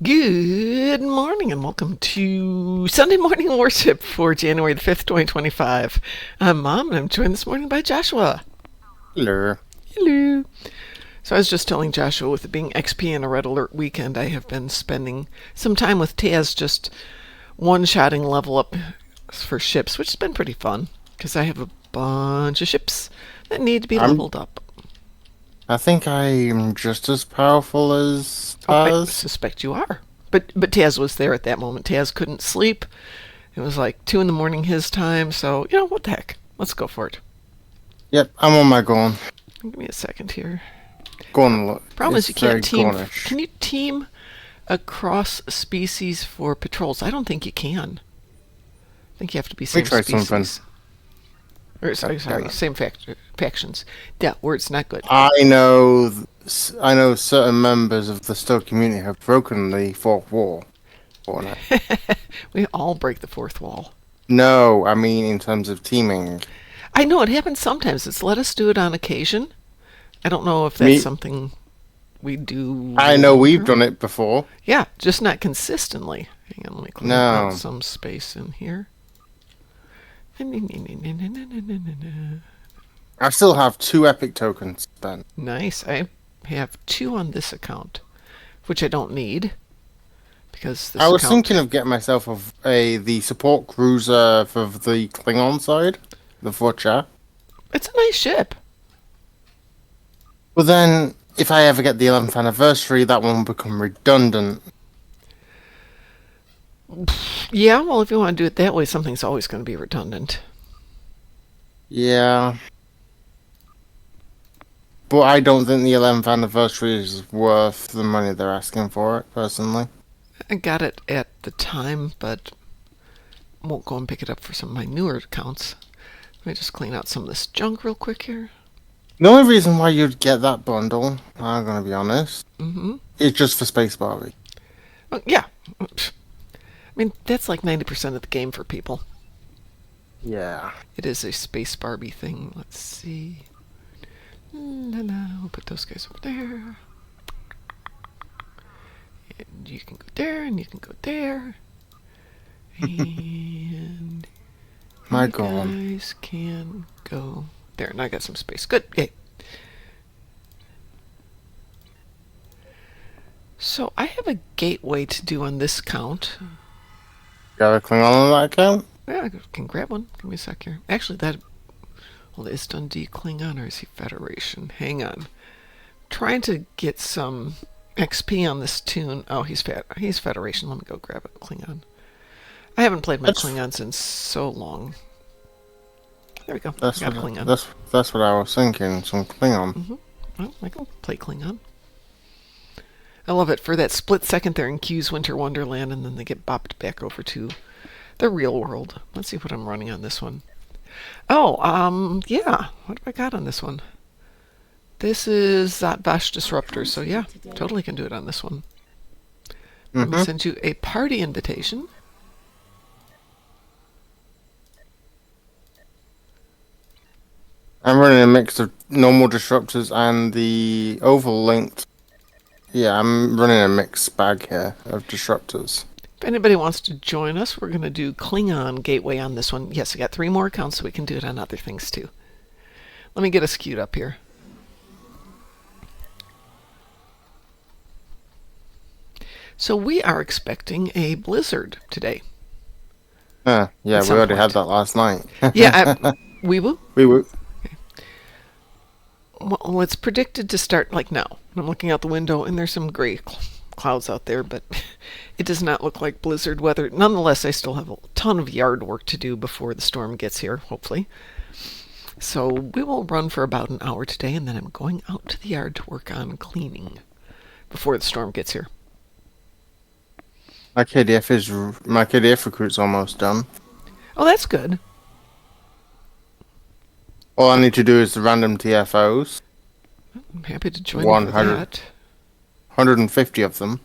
Good morning and welcome to Sunday Morning Worship for January the 5th, 2025. I'm Mom and I'm joined this morning by Joshua. Hello. Hello. So I was just telling Joshua, with it being XP and a Red Alert weekend, I have been spending some time with Taz just one-shotting level up for ships, which has been pretty fun because I have a bunch of ships that need to be I'm. leveled up. I think I'm just as powerful as Oh, I Taz. suspect you are. But Taz was there at that moment. Taz couldn't sleep. It was like 2 in the morning his time, so, what the heck? Let's go for it. Yep, I'm on my Gorn. Give me a second here. Gorn look. Problem is It's you can't very team. Gornish. Can you team across species for patrols? I don't think you can. I think you have to be Let me same try species. something. Or, sorry, same factions. Yeah, word's not good. I know certain members of the Stoke community have broken the fourth wall. We all break the fourth wall. No, I mean in terms of teaming. I know it happens sometimes. It's let us do it on occasion. I don't know if that's Me, something we do. I know we've done it before. Yeah, just not consistently. Hang on, let me clean out some space in here. I still have 2 epic tokens spent. Nice. I have 2 on this account, which I don't need because this I was account... thinking of getting myself the support cruiser for the Klingon side, the Butcher. It's a nice ship. But then, if I ever get the 11th anniversary, that one will become redundant. Yeah, well, if you want to do it that way, something's always going to be redundant. Yeah. But I don't think the 11th anniversary is worth the money they're asking for it, personally. I got it at the time, but won't go and pick it up for some of my newer accounts. Let me just clean out some of this junk real quick here. The only reason why you'd get that bundle, I'm going to be honest, is just for Space Barbie. Oh, yeah. I mean, that's like 90% of the game for people. Yeah. It is a Space Barbie thing. Let's see. We'll put those guys over there. And you can go there, and you can go there. And My you God. guys can go there. And I got some space. Good. Yay. So I have a gateway to do on this count. Got a Klingon on that account? Yeah, I can grab one. Give me a sec here. Actually, is Dundee Klingon or is he Federation? Hang on. Trying to get some XP on this tune. Oh, he's Federation. Let me go grab a Klingon. I haven't played my Klingons in so long. There we go. That's got a Klingon. That's what I was thinking. Some Klingon. Well, I can play Klingon. I love it. For that split second they're in Q's Winter Wonderland, and then they get bopped back over to the real world. Let's see what I'm running on this one. Oh, yeah. What have I got on this one? This is Zatvash Disruptor, so yeah, totally can do it on this one. Let me send you a party invitation. I'm running a mix of normal disruptors and the oval linked. Yeah, I'm running a mixed bag here of disruptors. If anybody wants to join us, we're going to do Klingon Gateway on this one. Yes, I got 3 more accounts, so we can do it on other things too. Let me get us queued up here. So we are expecting a blizzard today. Yeah, we already had that last night. Yeah, we will. We will. Well, it's predicted to start like now. I'm looking out the window, and there's some gray clouds out there, but it does not look like blizzard weather. Nonetheless, I still have a ton of yard work to do before the storm gets here, hopefully. So we will run for about an hour today, and then I'm going out to the yard to work on cleaning before the storm gets here. My KDF recruit's almost done. Oh, that's good. All I need to do is the random TFOs. I'm happy to join you for that. 150 of them.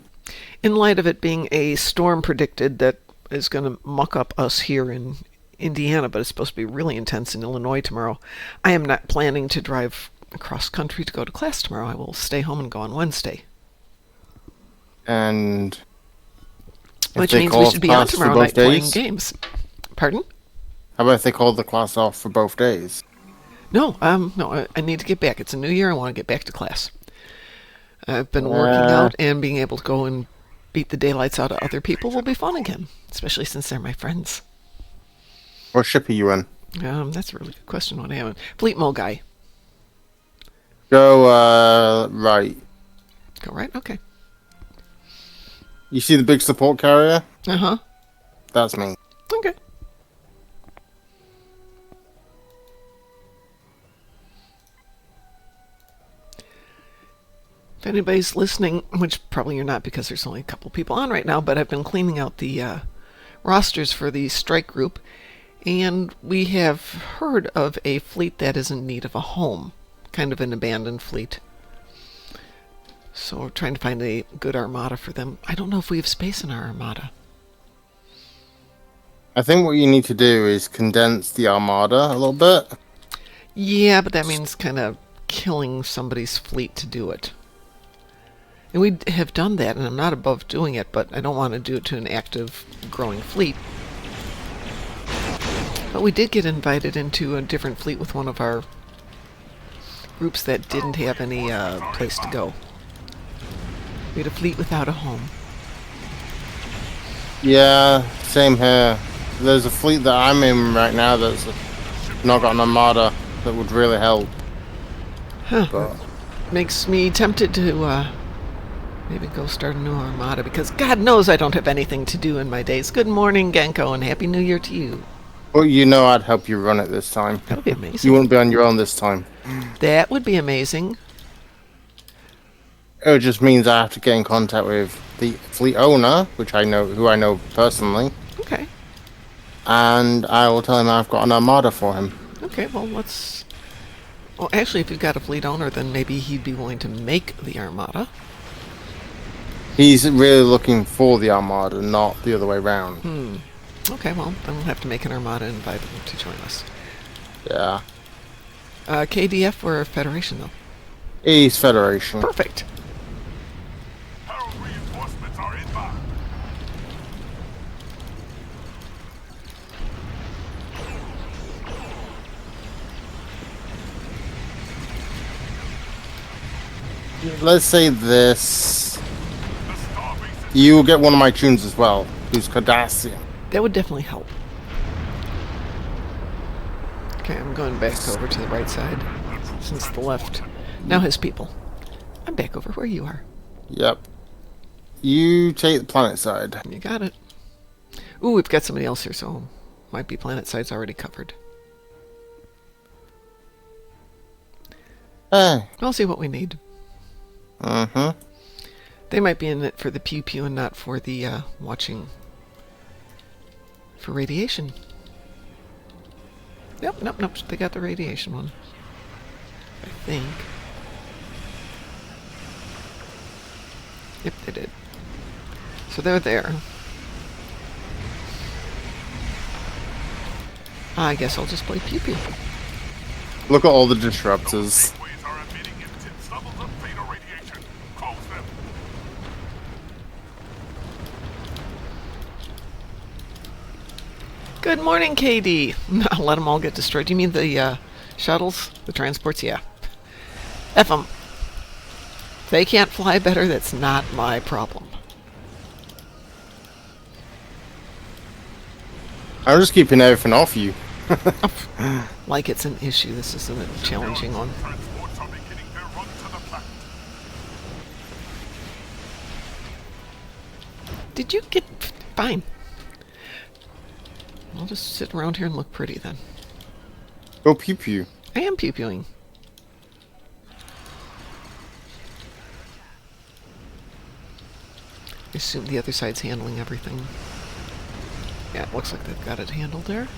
In light of it being a storm predicted that is going to muck up us here in Indiana, but it's supposed to be really intense in Illinois tomorrow, I am not planning to drive across country to go to class tomorrow. I will stay home and go on Wednesday. And If Which they means we call should be on class for tomorrow both night playing days? games. Pardon? How about if they call the class off for both days? No, I need to get back. It's a new year. I want to get back to class. I've been working Uh, out, and being able to go and beat the daylights out of other people will be fun again, especially since they're my friends. what ship are you in? That's a really good question. What am I? Fleet Mo guy. Go, right. Go right? Okay. You see the big support carrier? Uh-huh. That's me. Okay. If anybody's listening, which probably you're not because there's only a couple people on right now, but I've been cleaning out the rosters for the strike group, and we have heard of a fleet that is in need of a home, kind of an abandoned fleet. So we're trying to find a good armada for them. I don't know if we have space in our armada. I think what you need to do is condense the armada a little bit. Yeah, but that means kind of killing somebody's fleet to do it. And we have done that, and I'm not above doing it, but I don't want to do it to an active, growing fleet. But we did get invited into a different fleet with one of our groups that didn't have any place to go. We had a fleet without a home. Yeah, same here. There's a fleet that I'm in right now that's not got an armada that would really help. Huh. But Makes me tempted to maybe go start a new armada, because God knows I don't have anything to do in my days. Good morning, Genko, and Happy New Year to you. well, you know I'd help you run it this time. That would be amazing. You wouldn't be on your own this time. That would be amazing. It just means I have to get in contact with the fleet owner, which I know, who I know personally, Okay. and I will tell him I've got an armada for him. Okay, well, let's... Well, actually, if you've got a fleet owner, then maybe he'd be willing to make the armada. He's really looking for the armada, not the other way around. Okay, well, then we'll have to make an armada and invite them to join us. Yeah. KDF or Federation, though? He's Federation. Perfect. Herald reinforcements are inbound. Let's say this. The starbase is You will get one of my tunes as well, who's Cardassian. That would definitely help. Okay, I'm going back over to the right side, since the left now has people. I'm back over where you are. Yep. You take the planet side. You got it. Ooh, we've got somebody else here, so might be planet side's already covered. Hey. I'll see what we need. Mm-hmm. They might be in it for the pew pew and not for the watching for radiation. Nope. They got the radiation one, I think. Yep, they did. So they're there. I guess I'll just play pew pew. Look at all the disruptors. gateways are emitting intense levels of fatal radiation. Close them. Good morning, KD. I'll let them all get destroyed. You mean the shuttles? The transports? Yeah. F them. They can't fly better, that's not my problem. I'm just keeping everything off you. Like it's an issue. This isn't a challenging one. Transports are beginning their run to the planet. Did you get... Fine. I'll just sit around here and look pretty then. Go pew pew. I am pew-pewing. I assume the other side's handling everything. Yeah, it looks like they've got it handled there.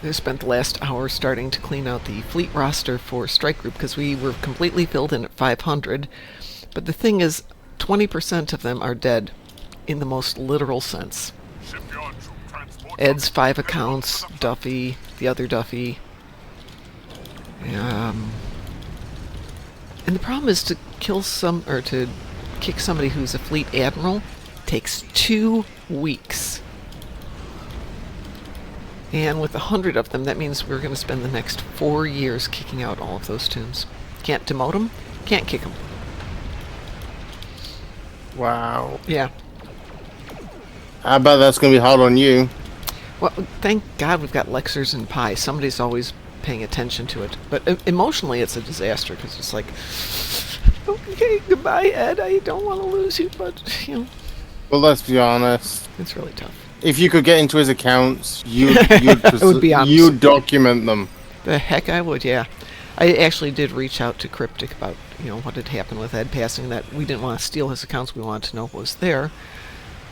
I spent the last hour starting to clean out the fleet roster for Strike Group because we were completely filled in at 500. But the thing is, 20% of them are dead in the most literal sense. Shipyard troop transports Ed's are 5 beginning their run accounts, to the planet. Duffy, the other Duffy. And the problem is to kill some, or to kick somebody who's a fleet admiral takes 2 weeks. And with 100 of them, that means we're going to spend the next 4 years kicking out all of those tombs. Can't demote them, can't kick them. Wow. Yeah. I bet that's going to be hard on you. Well, thank God we've got Lexers and Pi. Somebody's always paying attention to it. But emotionally, it's a disaster because it's like, okay, goodbye, Ed. I don't want to lose you, but, you know. Well, let's be honest. It's really tough. If you could get into his accounts, you'd would be honest. you'd document them. The heck I would, yeah. I actually did reach out to Cryptic about, what had happened with Ed passing, that we didn't want to steal his accounts. We wanted to know what was there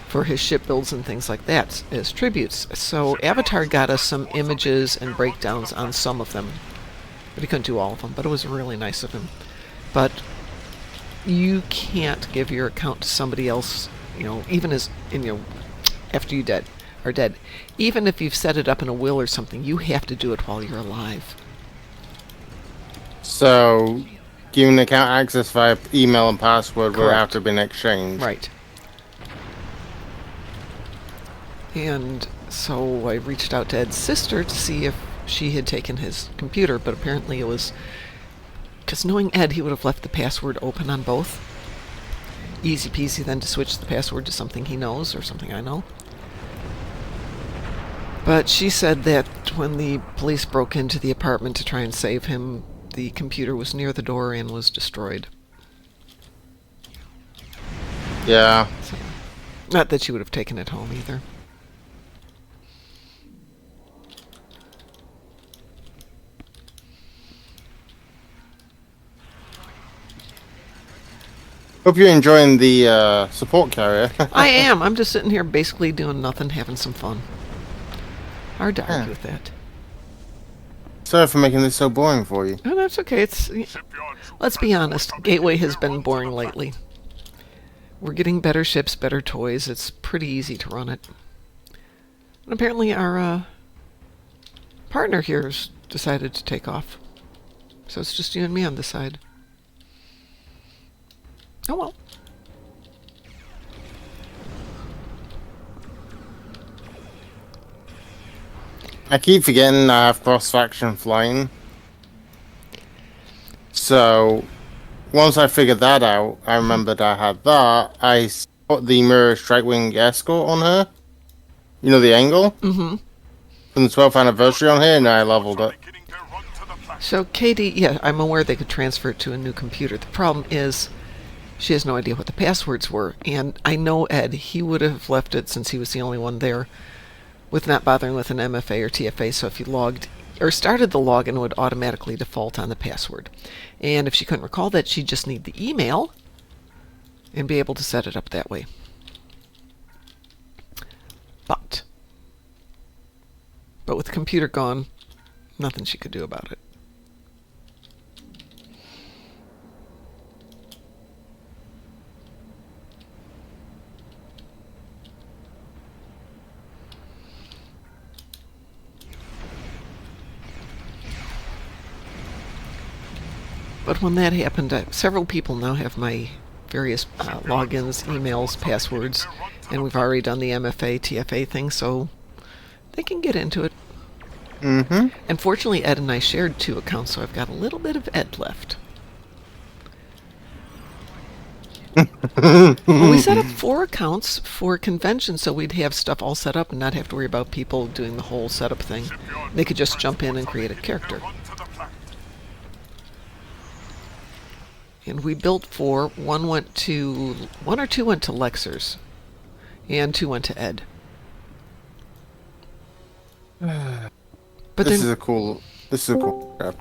for his ship builds and things like that as tributes. So Avatar got us some images and breakdowns on some of them. But he couldn't do all of them, but it was really nice of him. But you can't give your account to somebody else, even as, after you are dead. Even if you've set it up in a will or something, you have to do it while you're alive. So, giving the account access via email and password will Correct. have to be an exchange. Right. And so I reached out to Ed's sister to see if she had taken his computer, but apparently it was... Because knowing Ed, he would have left the password open on both. Easy peasy then to switch the password to something he knows or something I know. But she said that when the police broke into the apartment to try and save him, the computer was near the door and was destroyed. Yeah. So, not that she would have taken it home either. Hope you're enjoying the support carrier. I am. I'm just sitting here basically doing nothing, having some fun. Hard to argue Yeah. with that. Sorry for making this so boring for you. Oh, that's okay. Let's be honest. Gateway has been boring lately. We're getting better ships, better toys. It's pretty easy to run it. And apparently our partner here's decided to take off. So it's just you and me on this side. Oh well. I keep forgetting I have cross-faction flying. So, once I figured that out, I remembered I had that. I put the Mirror Strike Wing Escort on her. You know the angle? Mm-hmm. From the 12th anniversary on here, and I leveled it. Beginning to run to the platform. So Katie, yeah, I'm aware they could transfer it to a new computer. The problem is she has no idea what the passwords were. And I know Ed, he would have left it since he was the only one there with not bothering with an MFA or TFA. So if you logged or started the login, it would automatically default on the password. And if she couldn't recall that, she'd just need the email and be able to set it up that way. But with the computer gone, nothing she could do about it. But when that happened, several people now have my various logins, emails, passwords, and we've already done the MFA, TFA thing, so they can get into it. Mm-hmm. And fortunately, Ed and I shared 2 accounts, so I've got a little bit of Ed left. Well, we set up 4 accounts for convention, so we'd have stuff all set up and not have to worry about people doing the whole setup thing. They could just jump in and create a character. Run to the platform. And we built 4. 1 or 2 went to Lexers, and 2 went to Ed. But This then is a cool crap.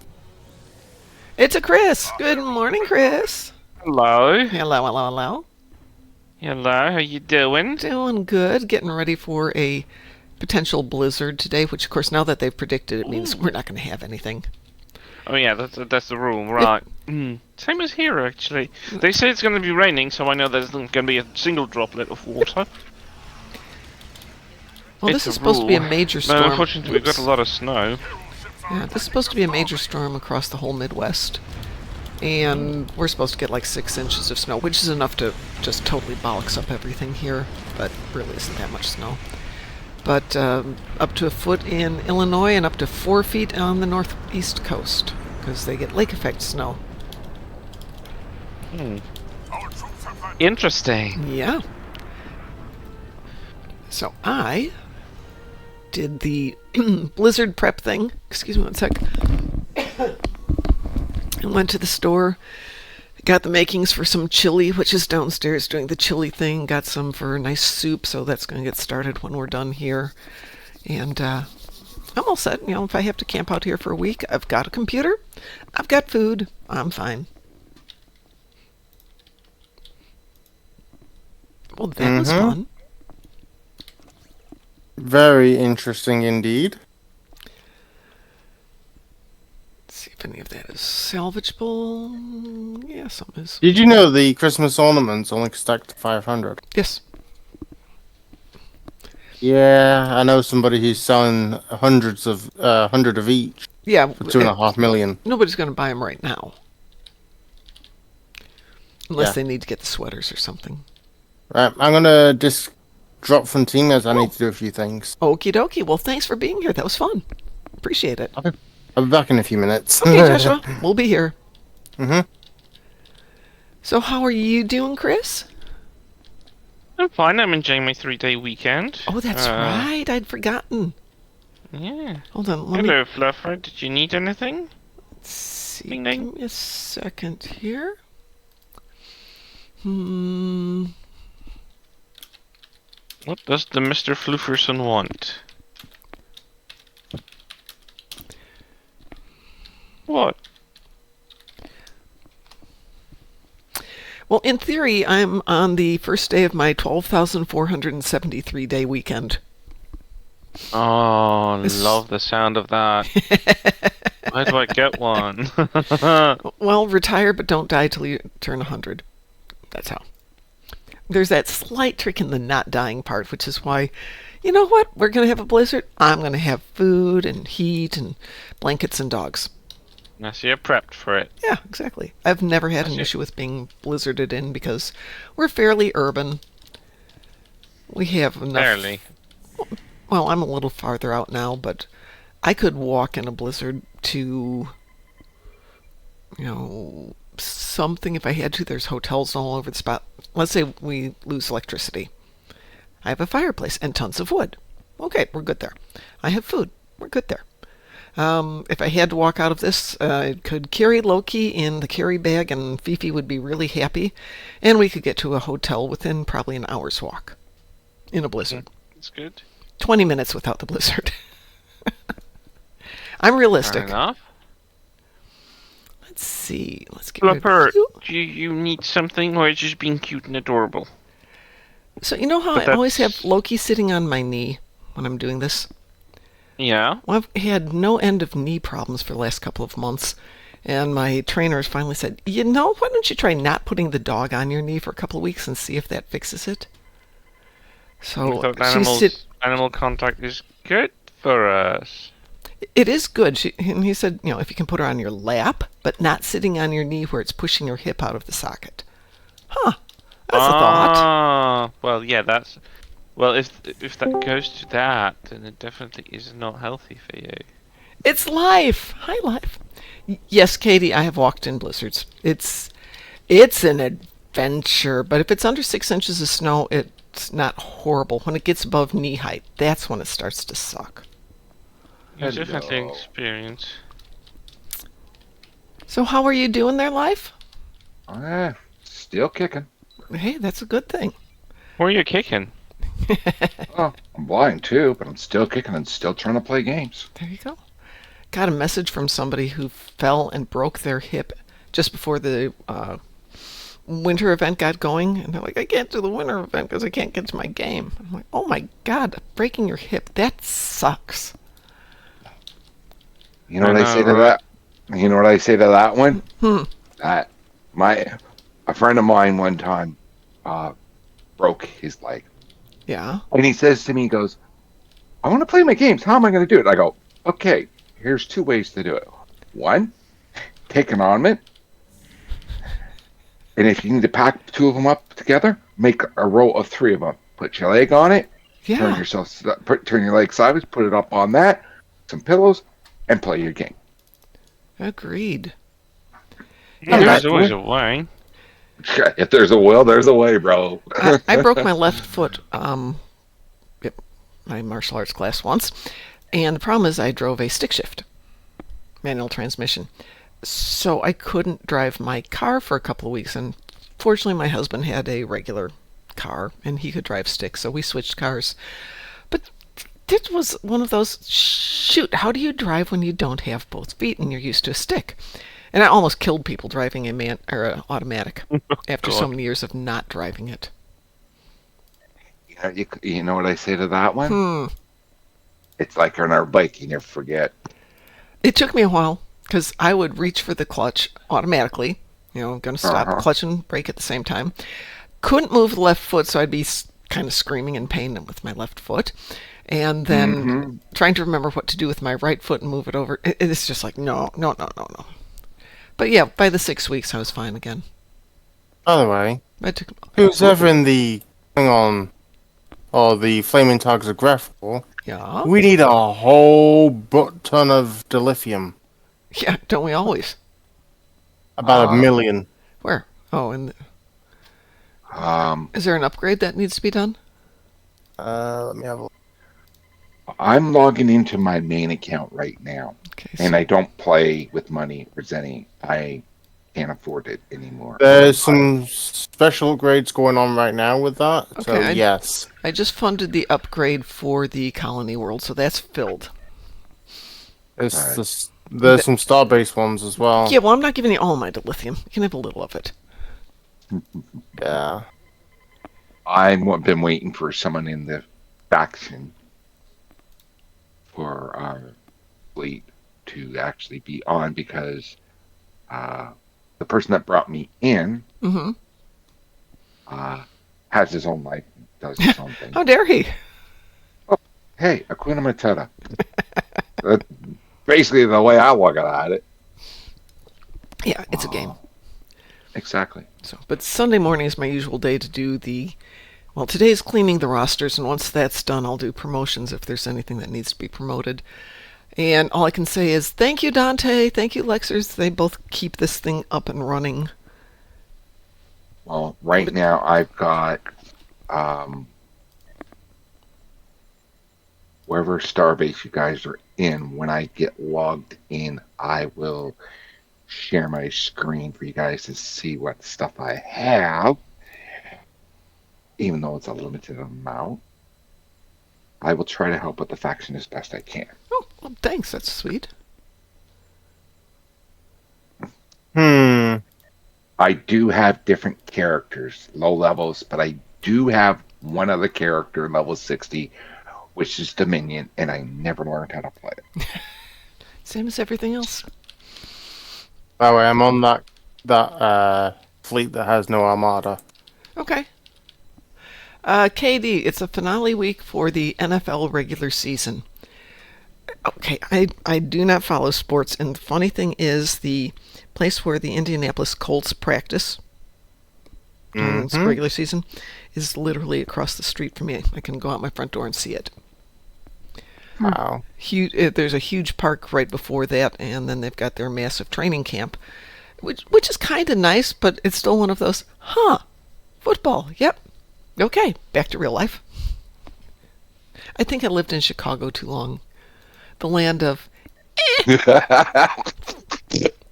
it's a Kris. Good morning, Kris. Hello. Hello, hello, hello. Hello, how you doing? Doing good. Getting ready for a potential blizzard today, which, of course, now that they've predicted it means we're not going to have anything. Oh yeah, that's the rule, right. Same as here, actually. They say it's going to be raining, so I know there's not going to be a single droplet of water. Well, It's this is a supposed to be a rule. major But storm. unfortunately, we've got a lot of snow. Yeah, this is supposed to be a major storm across the whole Midwest. And we're supposed to get like 6 inches of snow, which is enough to just totally bollocks up everything here, but really isn't that much snow. But up to a foot in Illinois and up to 4 feet on the northeast coast, because they get lake effect snow. Our troops have landed. Interesting. Yeah. So I did the blizzard prep thing. Excuse me one sec. I went to the store, got the makings for some chili, which is downstairs doing the chili thing. Got some for a nice soup, so that's going to get started when we're done here. And I'm all set. You know, if I have to camp out here for a week, I've got a computer, I've got food, I'm fine. Well, that was fun. Very interesting indeed. Let's see if any of that is salvageable. Yeah, some is. Did you know the Christmas ornaments only stack to 500? Yes. Yeah, I know somebody who's selling hundred of each Yeah. for 2.5 million. Nobody's going to buy them right now. Unless Yeah. they need to get the sweaters or something. Right, I'm gonna just drop from team as I need to do a few things. Okie dokie. Well, thanks for being here. That was fun. Appreciate it. I'll be back in a few minutes. Okay, Joshua. We'll be here. Mhm. So how are you doing, Kris? I'm fine. I'm enjoying my 3-day weekend. Oh, that's right. I'd forgotten. Yeah. Hold on. Let me Hello, Fluffer. Did you need anything? see. Ding, ding. Give me a second here. What does the Mr. Flufferson want? What? Well, in theory, I'm on the first day of my 12,473 day weekend. Oh, This- love the sound of that. Why do I get one? Well, retire but don't die till you turn 100. That's how. There's that slight trick in the not dying part, which is why, you know what? We're going to have a blizzard. I'm going to have food and heat and blankets and dogs. I see you're prepped for it. Yeah, exactly. I've never had an That's it. issue with being blizzarded in because we're fairly urban. We have enough. Barely. Well, I'm a little farther out now, but I could walk in a blizzard to, you know, something if I had to. There's hotels all over the spot. Let's say we lose electricity. I have a fireplace and tons of wood. Okay, we're good there. I have food. We're good there. If I had to walk out of this, I could carry Loki in the carry bag, and Fifi would be really happy, and we could get to a hotel within probably an hour's walk in a blizzard. That's good. 20 minutes without the blizzard. I'm realistic. Fair enough. Let's see. Let's get rid Fluffer, of you. do you need something or are you just being cute and adorable? So you know how But I always that's- have Loki sitting on my knee when I'm doing this? Yeah? Well, I've had no end of knee problems for the last couple of months, and my trainers finally said, you know, why don't you try not putting the dog on your knee for a couple of weeks and see if that fixes it? So Without she's animal contact is good for us. It is good. And he said, you know, if you can put her on your lap, but not sitting on your knee where it's pushing your hip out of the socket. Huh. That's a thought. Ah, well, yeah, that's... Well, if that goes to that, then it definitely is not healthy for you. It's life. Hi, life. Yes, Katie, I have walked in blizzards. It's an adventure, but if it's under 6 inches of snow, it's not horrible. When it gets above knee height, that's when it starts to suck. It's definitely an experience. So how are you doing there, life? Still kicking. Hey, that's a good thing. Where are you kicking? Oh, I'm blind too, but I'm still kicking and still trying to play games. There you go. Got a message from somebody who fell and broke their hip just before the winter event got going. And they're like, I can't do the winter event because I can't get to my game. I'm like, oh my God, breaking your hip, that sucks. You know I what I know, say to right? that? You know what I say to that one? Hmm. A friend of mine one time broke his leg. Yeah. And he says to me, he goes, I want to play my games. How am I going to do it? I go, okay, here's 2 ways to do it. 1, take an ornament. And if you need to pack 2 of them up together, make a row of 3 of them. Put your leg on it. Yeah. Turn your leg sideways. Put it up on that. Some pillows, and play your game. Agreed. Yeah, Yeah, there's always a way. If there's a will, there's a way, bro. I broke my left foot at my martial arts class once, and the problem is I drove a stick shift, manual transmission, so I couldn't drive my car for a couple of weeks. And fortunately, my husband had a regular car, and he could drive stick, so we switched cars. But this was one of those, shoot, how do you drive when you don't have both feet and you're used to a stick? And I almost killed people driving an automatic after so many years of not driving it. You know what I say to that one? It's like on our bike, you never forget. It took me a while because I would reach for the clutch automatically. I'm going to stop, clutch and brake at the same time. Couldn't move the left foot, so I'd be kind of screaming in pain with my left foot. And then trying to remember what to do with my right foot and move it over. It's just like, no. But yeah, by the 6 weeks, I was fine again. By the way, It took, who's ever in the thing on, or the Flaming Tigers of Graphical, yeah, we need a whole butt ton of dilithium. yeah, don't we always? About 1 million. Where? Oh, and Um, is there an upgrade that needs to be done? Let me have a look. I'm logging into my main account right now, Okay, and I don't play with money or Zenny. I can't afford it anymore. There's some special upgrades going on right now with that, so Okay, yes. I just funded the upgrade for the colony world, so that's filled. There's some star-based ones as well. Yeah, well, I'm not giving you all my dilithium. You can have a little of it. Yeah. I've been waiting for someone in the faction for our fleet to actually be on, because the person that brought me in has his own life, does his own thing. How dare he? Hey, Akuna Matata. That's basically the way I look at it. Yeah, it's a game. Exactly. So, but Sunday morning is my usual day to do well, today's cleaning the rosters, and once that's done, I'll do promotions if there's anything that needs to be promoted. And all I can say is thank you, Dante. Thank you, Lexers. They both keep this thing up and running. Well, right now I've got wherever starbase you guys are in. When I get logged in, I will share my screen for you guys to see what stuff I have. Even though it's a limited amount, I will try to help with the faction as best I can. Oh, well, thanks. That's sweet. I do have different characters, low levels, but I do have one other character, level 60, which is Dominion, and I never learned how to play it. Same as everything else. By the way, I'm on that fleet that has no armada. Okay. KD, it's a finale week for the NFL regular season. Okay, I do not follow sports, and the funny thing is the place where the Indianapolis Colts practice during the regular season is literally across the street from me. I can go out my front door and see it. Wow. There's a huge park right before that, and then they've got their massive training camp, which is kind of nice, but it's still one of those, football, yep. Okay, back to real life. I think I lived in Chicago too long. The land of...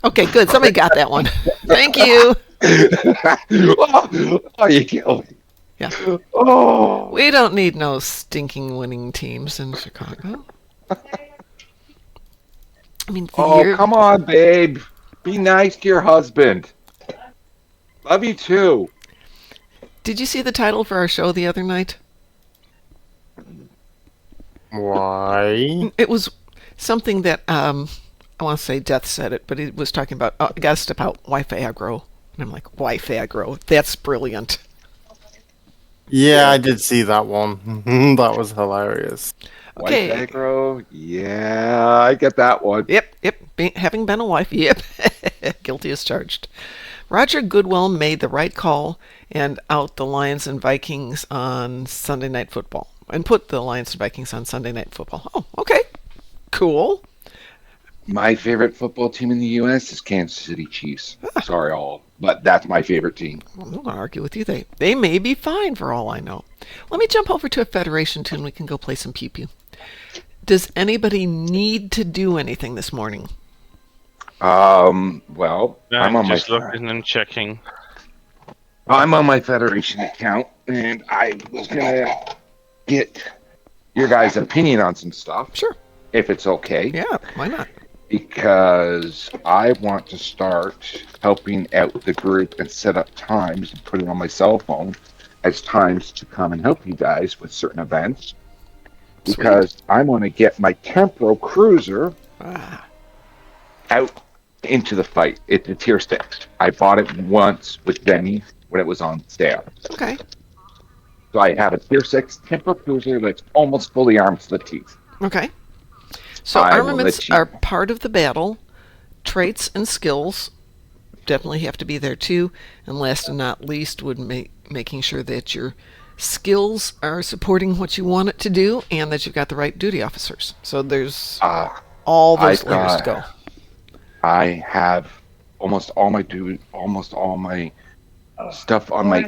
Okay, good. Somebody got that one. Thank you. Oh, you killed me. Yeah. Oh. We don't need no stinking winning teams in Chicago. I mean, Come on, babe. Be nice to your husband. Love you too. Did you see the title for our show the other night? Why? It was something that, I want to say Death said it, but it was talking about, I gotta step out, wife aggro. And I'm like, wife aggro? That's brilliant. Yeah, I did see that one. That was hilarious. Okay. White aggro? Yeah, I get that one. Yep. Having been a wife, yep. Guilty as charged. Roger Goodwill made the right call and out the Lions and Vikings on Sunday Night Football. And put the Lions and Vikings on Sunday Night Football. Oh, okay. Cool. My favorite football team in the U.S. is Kansas City Chiefs. Sorry, all, but that's my favorite team. I'm not going to argue with you. They may be fine for all I know. Let me jump over to a Federation tune. We can go play some pew-pew. Does anybody need to do anything this morning? Well, I'm on just my looking and checking. I'm on my Federation account, and I was gonna get your guys' opinion on some stuff. Sure. If it's okay. Yeah, why not? Because I want to start helping out the group and set up times and put it on my cell phone as times to come and help you guys with certain events. Sweet. Because I want to get my Tempo Cruiser out into the fight. It's a tier 6. I bought it once with Benny when it was on sale. Okay. So I have a tier 6 Tempo Cruiser that's almost fully armed to the teeth. Okay. So I will armaments let you- are part of the battle. Traits and skills definitely have to be there too. And last and not least would making sure that your skills are supporting what you want it to do and that you've got the right duty officers. So there's all those layers to go. I have almost all my stuff on my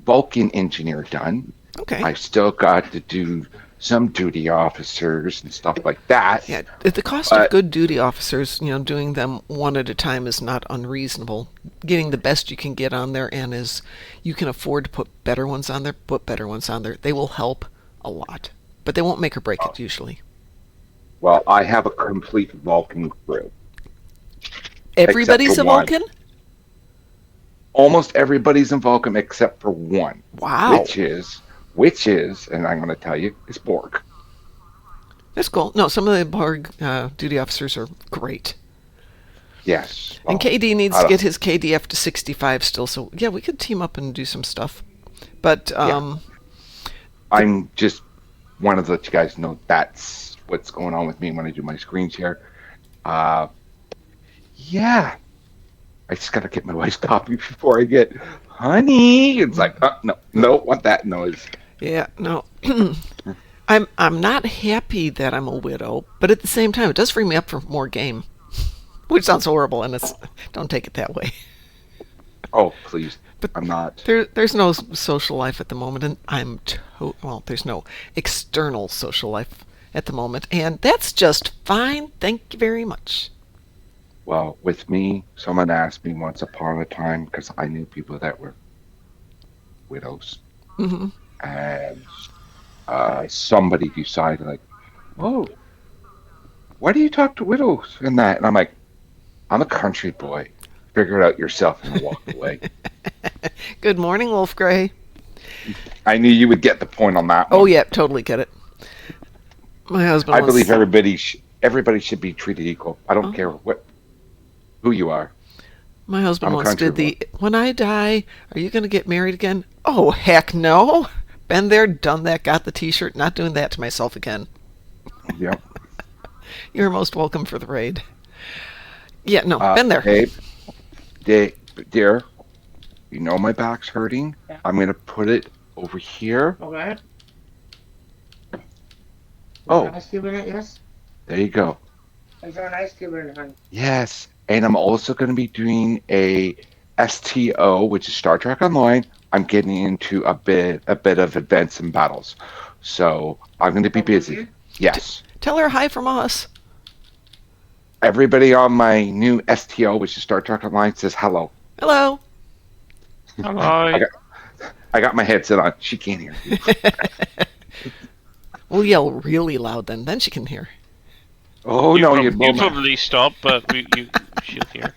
Borgking engineer done. Okay. I still got to do some duty officers and stuff like that. Yeah, the cost of good duty officers, doing them one at a time is not unreasonable. Getting the best you can get on there, and as you can afford to put better ones on there, put better ones on there. They will help a lot, but they won't make or break it usually. Well, I have a complete Vulcan crew. Everybody's a Except for one. Vulcan? Almost everybody's in Vulcan except for one. Wow. Which is, and I'm going to tell you, is Borg. That's cool. No, some of the Borg duty officers are great. Yes. And KD needs I to don't- get his KDF to 65 still, so yeah, we could team up and do some stuff. But, I'm just want to let you guys know that's what's going on with me when I do my screen share. Yeah. I just got to get my wife's copy before I get, honey. It's like, no, want that noise. yeah, no. I'm not happy that I'm a widow, but at the same time, it does free me up for more game. Which sounds horrible, and don't take it that way. Oh, please. But I'm not. There's no social life at the moment, and there's no external social life at the moment, and that's just fine. Thank you very much. Well, with me, someone asked me once upon a time, because I knew people that were widows. Mm-hmm. And somebody decided, like, oh, why do you talk to widows and that? And I'm like, I'm a country boy. Figure it out yourself and walk away. Good morning, Wolf Gray. I knew you would get the point on that one. Oh yeah, totally get it. My husband. I once- believe everybody should be treated equal. I don't care who you are. My husband I'm a once country did when I die, are you going to get married again? Oh, heck no. Been there, done that, got the t-shirt, not doing that to myself again. Yep. You're most welcome for the raid. Yeah, no, been there. Hey, dear, you know my back's hurting. Yeah. I'm going to put it over here. Okay. Oh, Ice cube in it, yes? there you go. Is there an ice cube in it, honey? Yes, and I'm also going to be doing a STO, which is Star Trek Online. I'm getting into a bit of events and battles, so I'm going to be busy. Yes, Tell her hi from us. everybody on my new STO, which is Star Trek Online, says hello. Hello. Hello. I got my headset on. She can't hear me. We'll yell really loud then she can hear. Oh no, you you probably stop, but she'll hear.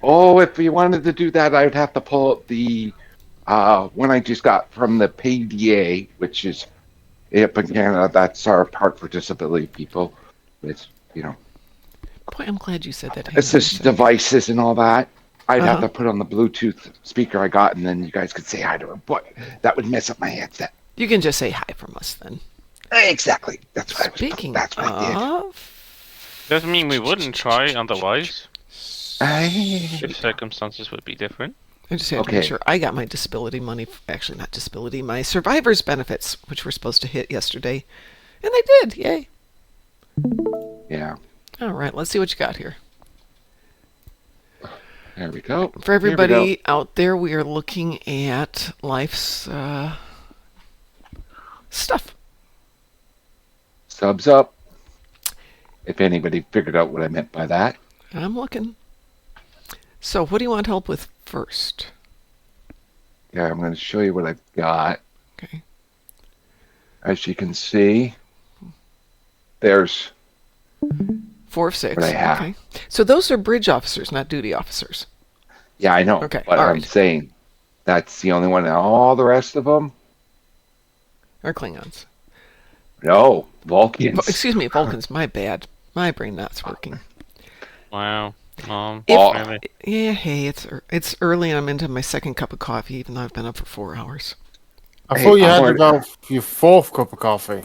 Oh, if you wanted to do that, I would have to pull up the one I just got from the PDA, which is up in Canada. That's our Park for Disability people. It's Boy, I'm glad you said that. it's just devices and all that. I'd have Uh-huh. to put on the Bluetooth speaker I got, and then you guys could say hi to her. But that would mess up my headset. You can just say hi from us then. Exactly. That's what Speaking That's what I did. of, Doesn't mean we wouldn't try otherwise. If circumstances would be different. I just had to make sure I got my disability money. Actually, not disability, my survivor's benefits, which were supposed to hit yesterday. And they did. Yay. Yeah. All right, let's see what you got here. There we go. For everybody out there, we are looking at life's stuff. Subs up. If anybody figured out what I meant by that. I'm looking. So, what do you want help with first? Yeah, I'm going to show you what I've got. Okay. As you can see, there's 4 of 6. what I have. Okay. So those are bridge officers, not duty officers. Yeah, I know. Okay, But all I'm right. saying that's the only one. And all the rest of them, Or Klingons. no, Vulcans. Excuse me, Vulcans. My bad. My brain not's working. Wow. If- Yeah, hey, it's early and I'm into my second cup of coffee, even though I've been up for 4 hours. I Hey, thought you I'm had already- about your 4th cup of coffee.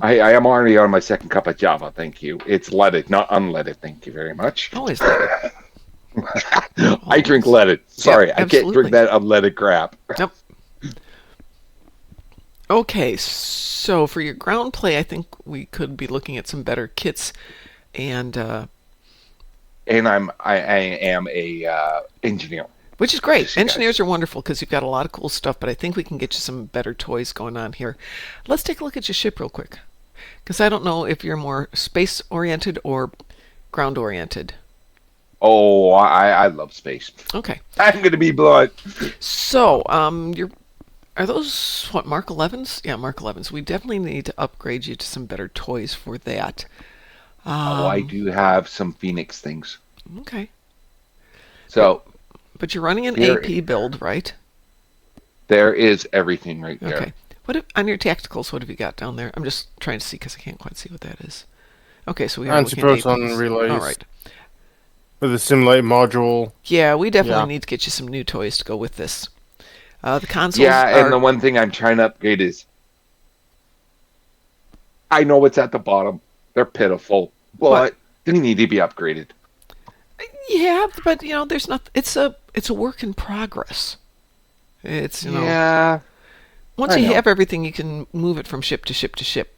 I am already on my second cup of Java. Thank you. It's leaded, not unleaded. Thank you very much. Always like it. I drink leaded. Sorry, I can't absolutely. drink that unleaded crap. Yep. Okay, so for your ground play, I think we could be looking at some better kits, and And I am a engineer. which is great. Yes, you Engineers are wonderful because you've got a lot of cool stuff, but I think we can get you some better toys going on here. Let's take a look at your ship real quick, because I don't know if you're more space-oriented or ground-oriented. Oh, I love space. Okay. I'm going to be blunt. So, are those what, Mark 11s? Yeah, Mark 11s. We definitely need to upgrade you to some better toys for that. I do have some Phoenix things. Okay. So But you're running an Here- AP build, right? there is everything right there. Okay. On your tacticals, what have you got down there? I'm just trying to see because I can't quite see what that is. Okay, so we are looking at Anti-proton APs. relays. All right. With a simulated module. Yeah, we definitely Yeah. need to get you some new toys to go with this. The consoles Yeah, are... and the one thing I'm trying to upgrade is I know it's at the bottom. They're pitiful, but What? they need to be upgraded. Yeah, but there's not. It's a work in progress. It's Yeah. once I you know. have everything, you can move it from ship to ship to ship.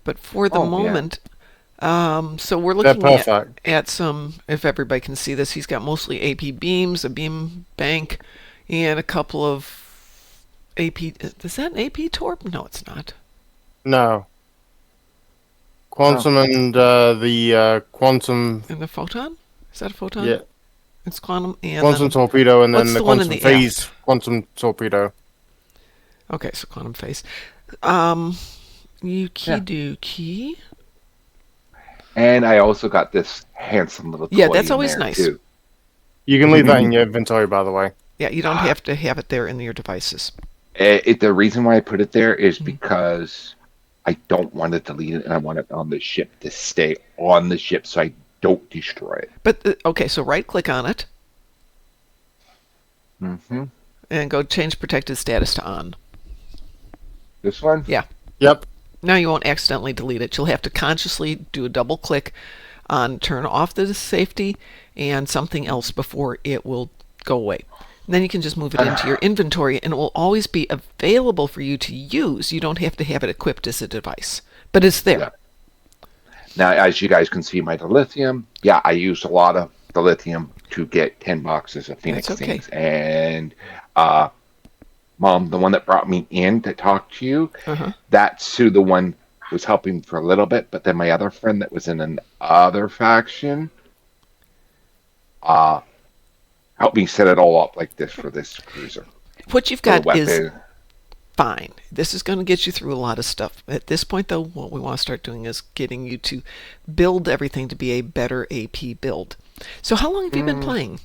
But for the Oh, yeah. moment, so we're They're looking perfect. at some. If everybody can see this, he's got mostly AP beams, a beam bank, and a couple of AP. Is that an AP torp? No, it's not. No. Quantum and the quantum. And the photon? Is that a photon? Yeah. It's quantum and Quantum then, torpedo and what's then the the one in quantum the phase quantum torpedo. okay, so quantum phase. Yuki dookie. And I also got this handsome little toy Yeah, that's in always there, nice. too. You can leave that in your inventory, by the way. Yeah, you don't have to have it there in your devices. The reason why I put it there is Mm-hmm. because I don't want to delete it, and I want it on the ship to stay on the ship so I don't destroy it. But okay, so right click on it Mm-hmm. and go change protected status to on. This one? Yeah. Yep. Now you won't accidentally delete it. You'll have to consciously do a double click on turn off the safety and something else before it will go away. And then you can just move it into your inventory and it will always be available for you to use. You don't have to have it equipped as a device, but it's there. Yeah. Now, as you guys can see, my dilithium, yeah, I used a lot of dilithium to get 10 boxes of Phoenix That's okay. things. And, Mom, the one that brought me in to talk to you, Uh-huh. that's who the one was helping for a little bit. But then my other friend that was in another faction helped me set it all up like this for this cruiser. What you've For the got is weapon. fine. This is going to get you through a lot of stuff. At this point, though, what we want to start doing is getting you to build everything to be a better AP build. So how long have you been playing?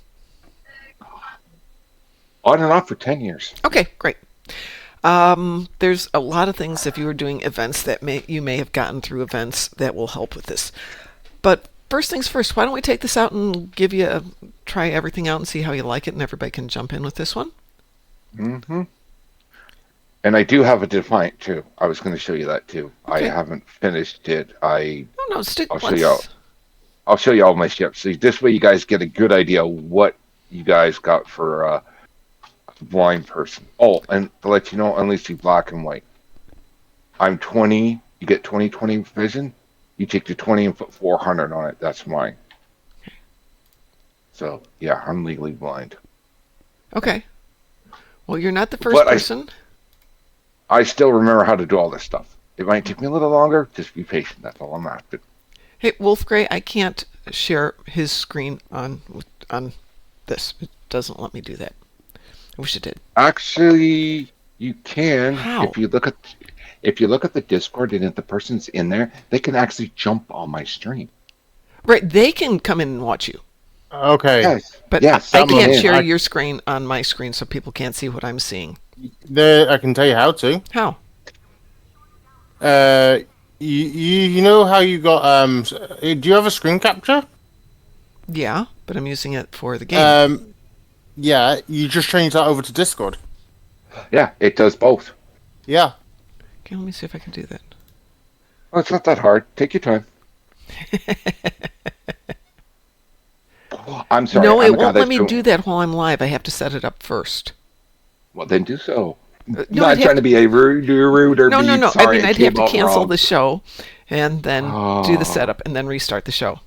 On and off for 10 years. Okay, great. There's a lot of things if you were doing events that you may have gotten through events that will help with this. But first things first, why don't we take this out and try everything out and see how you like it, and everybody can jump in with this one. Mm-hmm. And I do have a Defiant, too. I was going to show you that, too. Okay. I haven't finished it. No, I'll show you out. I'll show you all my ships. So this way, you guys get a good idea what you guys got for a blind person. Oh, and to let you know, unless you black and white. I'm 20. You get 20/20 vision. You take the 20 and put 400 on it. That's mine. So yeah, I'm legally blind. Okay. Well, you're not the first But person. I still remember how to do all this stuff. It might take me a little longer. Just be patient. That's all I'm asking. Hey, Wolf Grey, I can't share his screen on this. It doesn't let me do that. I wish it did. Actually, you can. How? If you look at the Discord and if the person's in there, they can actually jump on my stream. Right, they can come in and watch you. Okay. Yes. But yes, I I'm can't in. share your screen on my screen so people can't see what I'm seeing. There, I can tell you how to. How? You know how you got do you have a screen capture? Yeah, but I'm using it for the game. Yeah, you just change that over to Discord. Yeah, it does both. Yeah. Okay, let me see if I can do that. Well, it's not that hard. Take your time. I'm sorry. No, I'm it a guy won't let that's me doing- do that while I'm live. I have to set it up first. Well, then do so. No, Not I'd have trying to be a rude or No, be no, no. I sorry mean, it I'd have came to out cancel wrong. the show and then do the Oh. setup and then restart the show.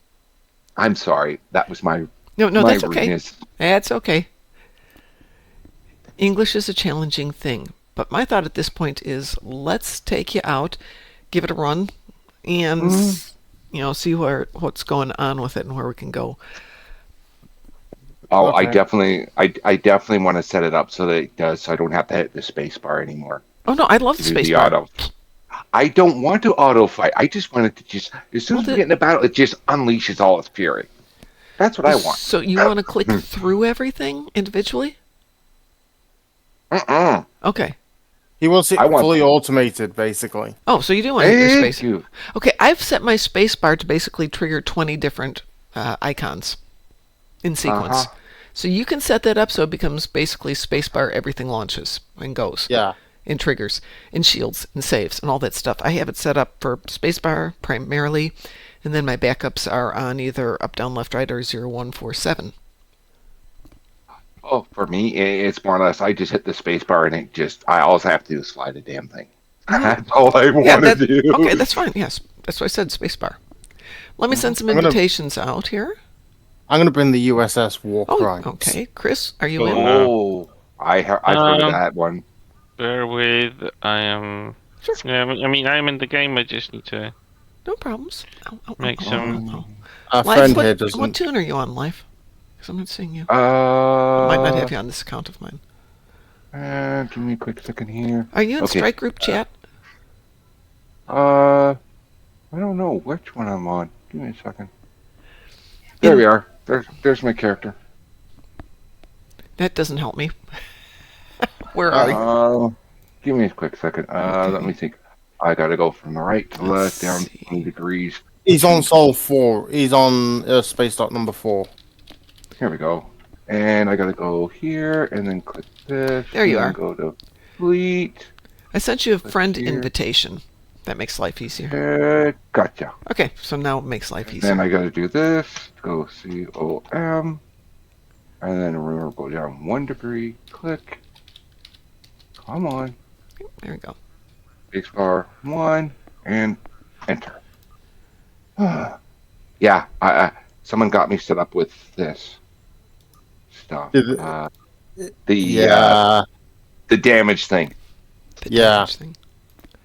I'm sorry. That was my No, my that's okay. rudeness. That's okay. English is a challenging thing, but my thought at this point is let's take you out, give it a run, and see what's going on with it and where we can go. Oh, Okay. I definitely want to set it up so that it does, so I don't have to hit the space bar anymore. Oh no, I love the to do space the bar. auto. I don't want to auto fight. I just want it to just, as soon as we get in the battle, it just unleashes all its fury. That's what I want. So you want to click through everything individually? Okay. He wants it I want- fully automated, basically. Oh, so you do want to hit your Thank space. you. Okay, I've set my space bar to basically trigger 20 different icons in sequence. Uh-huh. So you can set that up so it becomes basically space bar, everything launches and goes. Yeah. And triggers and shields and saves and all that stuff. I have it set up for spacebar primarily, and then my backups are on either up, down, left, right, or 0147. Oh, for me, it's more or less, I just hit the space bar and it just, all I have to do is fly the damn thing. That's all I want to do. Okay, that's fine. Yes, that's what I said, spacebar. Let me send some I'm gonna- invitations out here. I'm going to bring the USS War Oh, Crimes. okay. Chris, are you in? Oh, I've heard of that one. Bear with. I am. Sure. Yeah, I mean, I'm in the game. I just need to No problems. make some. Our Life, friend here what doesn't. tune are you on, Life? Because I'm not seeing you. I might not have you on this account of mine. Give me a quick second here. Are you in Okay. Strike Group chat? I don't know which one I'm on. Give me a second. There we are. There's my character. That doesn't help me. Where are you? Give me a quick second. Let me think. I gotta go from the right to Let's left, down see. 20 degrees. He's on Sol 4. He's on space dock number 4. Here we go. And I gotta go here, and then click this. There you and are. Go to fleet. I sent you a friend here. invitation. That makes life easier. Gotcha. Okay, so now it makes life easier. Then I gotta do this. Go COM. And then remember, go down 1 degree. Click. Come on. There we go. Spacebar 1 and enter. Yeah, someone got me set up with this stuff. Did it- The damage thing. The Yeah. damage thing.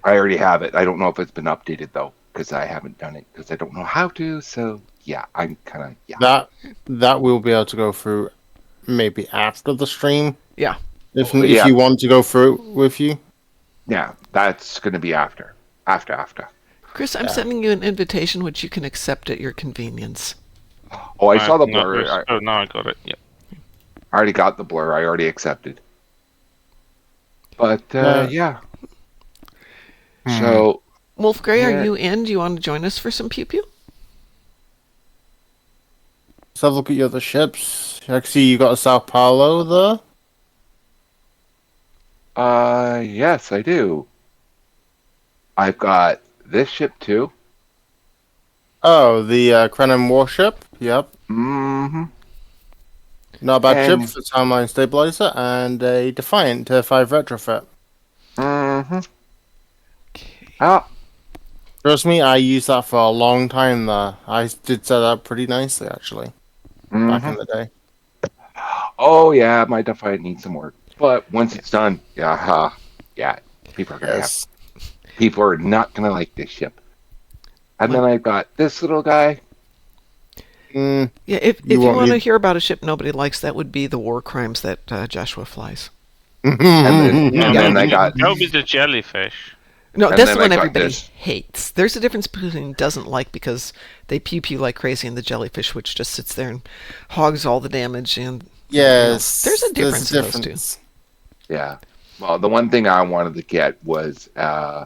I already have it. I don't know if it's been updated though, because I haven't done it because I don't know how to. So yeah, I'm kind of That we'll be able to go through maybe after the stream. Yeah. If Yeah. you want to go through it with you. Yeah, that's gonna be after. Chris, I'm sending you an invitation which you can accept at your convenience. Oh, I saw the No, blur. there's- oh, now I got it. Yeah. I already got the blur. I already accepted. But yeah. So Wolf Grey, Yeah. are you in? Do you want to join us for some pew pew? Let's have a look at your other ships. I can see you got a Sao Paulo there. yes, I do. I've got this ship too. Oh, the Krenim Warship. Yep. Mm-hmm. Not a bad And- ship for timeline stabilizer and a Defiant Tier 5 retrofit. Mm-hmm. Okay. Oh, Trust me, I used that for a long time there. I did set up pretty nicely, actually, back mhm. in the day. Oh yeah, my Defiant needs some work. But once it's done, yeah, people are gonna have. Yes. People are not gonna like this ship. And What? then I've got this little guy. Mm, Yeah, if You you won't want to need- hear about a ship nobody likes, that would be the war crimes that Joshua flies. And then, Yeah. and then I got. That would be the jellyfish. No, And that's then the I one got everybody this. hates. There's a difference between doesn't like because they pew pew like crazy and the jellyfish, which just sits there and hogs all the damage. And yes. There's a difference in those two. difference. Yeah. Well, the one thing I wanted to get was a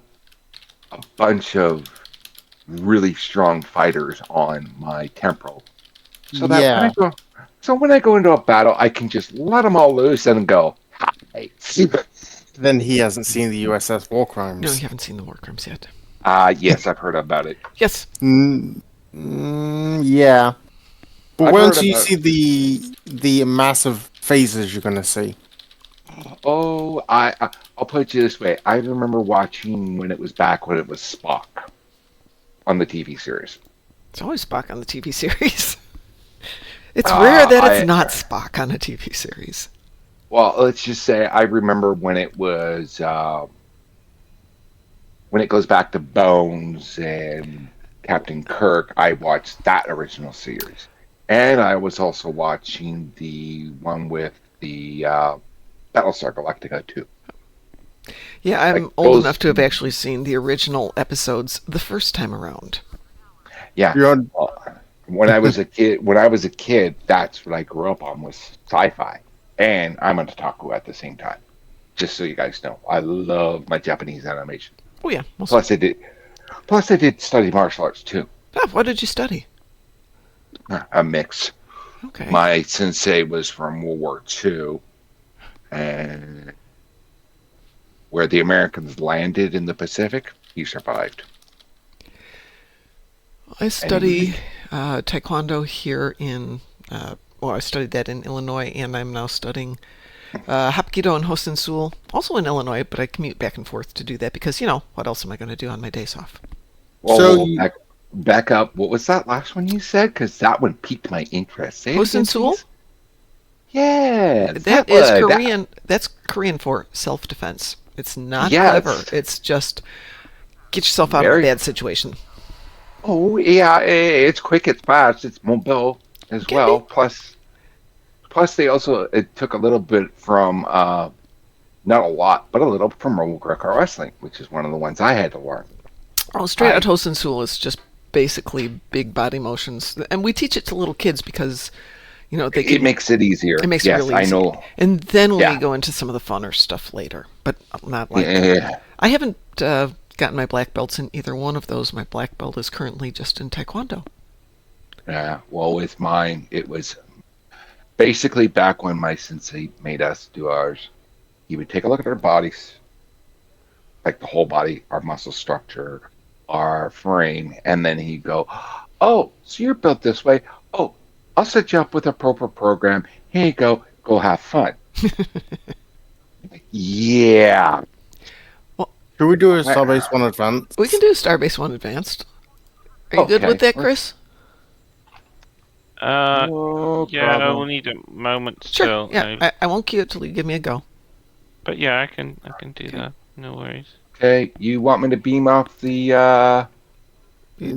bunch of really strong fighters on my temporal, so that when I go into a battle, I can just let them all loose and go. Hi. Then he hasn't seen the USS War Crimes. no, you haven't seen the war crimes yet. Yes, I've heard about it. Yes. Yeah. But I've once heard you about- see the massive phases you're gonna see. Oh, I'll put it this way. I remember watching when it was Spock on the TV series. It's always Spock on the TV series. It's rare that it's I- not Spock on a TV series. Well, let's just say I remember when it was when it goes back to Bones and Captain Kirk. I watched that original series, and I was also watching the one with the Battlestar Galactica too. Yeah, I'm Like old those- enough to have actually seen the original episodes the first time around. Yeah. You're on, When I was a kid, that's what I grew up on was sci-fi, and I'm an otaku at the same time. Just so you guys know, I love my Japanese animation. Oh yeah. Well, Plus, I did study martial arts too. what did you study? A mix. Okay. My sensei was from World War II, and where the Americans landed in the Pacific, he survived. I study Taekwondo here in, I studied that in Illinois, and I'm now studying Hapkido and Hosensul, also in Illinois, but I commute back and forth to do that because, what else am I going to do on my days off? Well, So you- back up. What was that last one you said? Because that one piqued my interest. Say it again, Hosensul? please. Yeah, That is Korean. That's Korean for self-defense. It's not Yes. clever. It's just get yourself out of a Very- bad situation. Oh yeah, it's quick, it's fast, it's mobile as Can well. be. Plus they also it took a little bit from not a lot, but a little from Roman Greco wrestling, which is one of the ones I had to learn. Oh, straight out Hosensul is just basically big body motions, and we teach it to little kids because, they It can, makes it easier. it makes yes, it really I easy. know. And then we Yeah. go into some of the funner stuff later, but not like Yeah. I haven't gotten my black belts in either one of those. My black belt is currently just in Taekwondo. Yeah. Well, with mine, it was basically back when my sensei made us do ours. He would take a look at our bodies, like the whole body, our muscle structure, our frame, and then he'd go, "Oh, so you're built this way. Oh, I'll set you up with a proper program. Here you go. Go have fun." Yeah. Should we do a Starbase 1 Advance? We can do Starbase 1 Advanced. Are you good Okay. with that, Chris? No Yeah, problem. we'll need a moment Sure. still. Yeah, I won't cue it till you give me a go. But yeah, I can do that. No worries. Okay, you want me to beam off the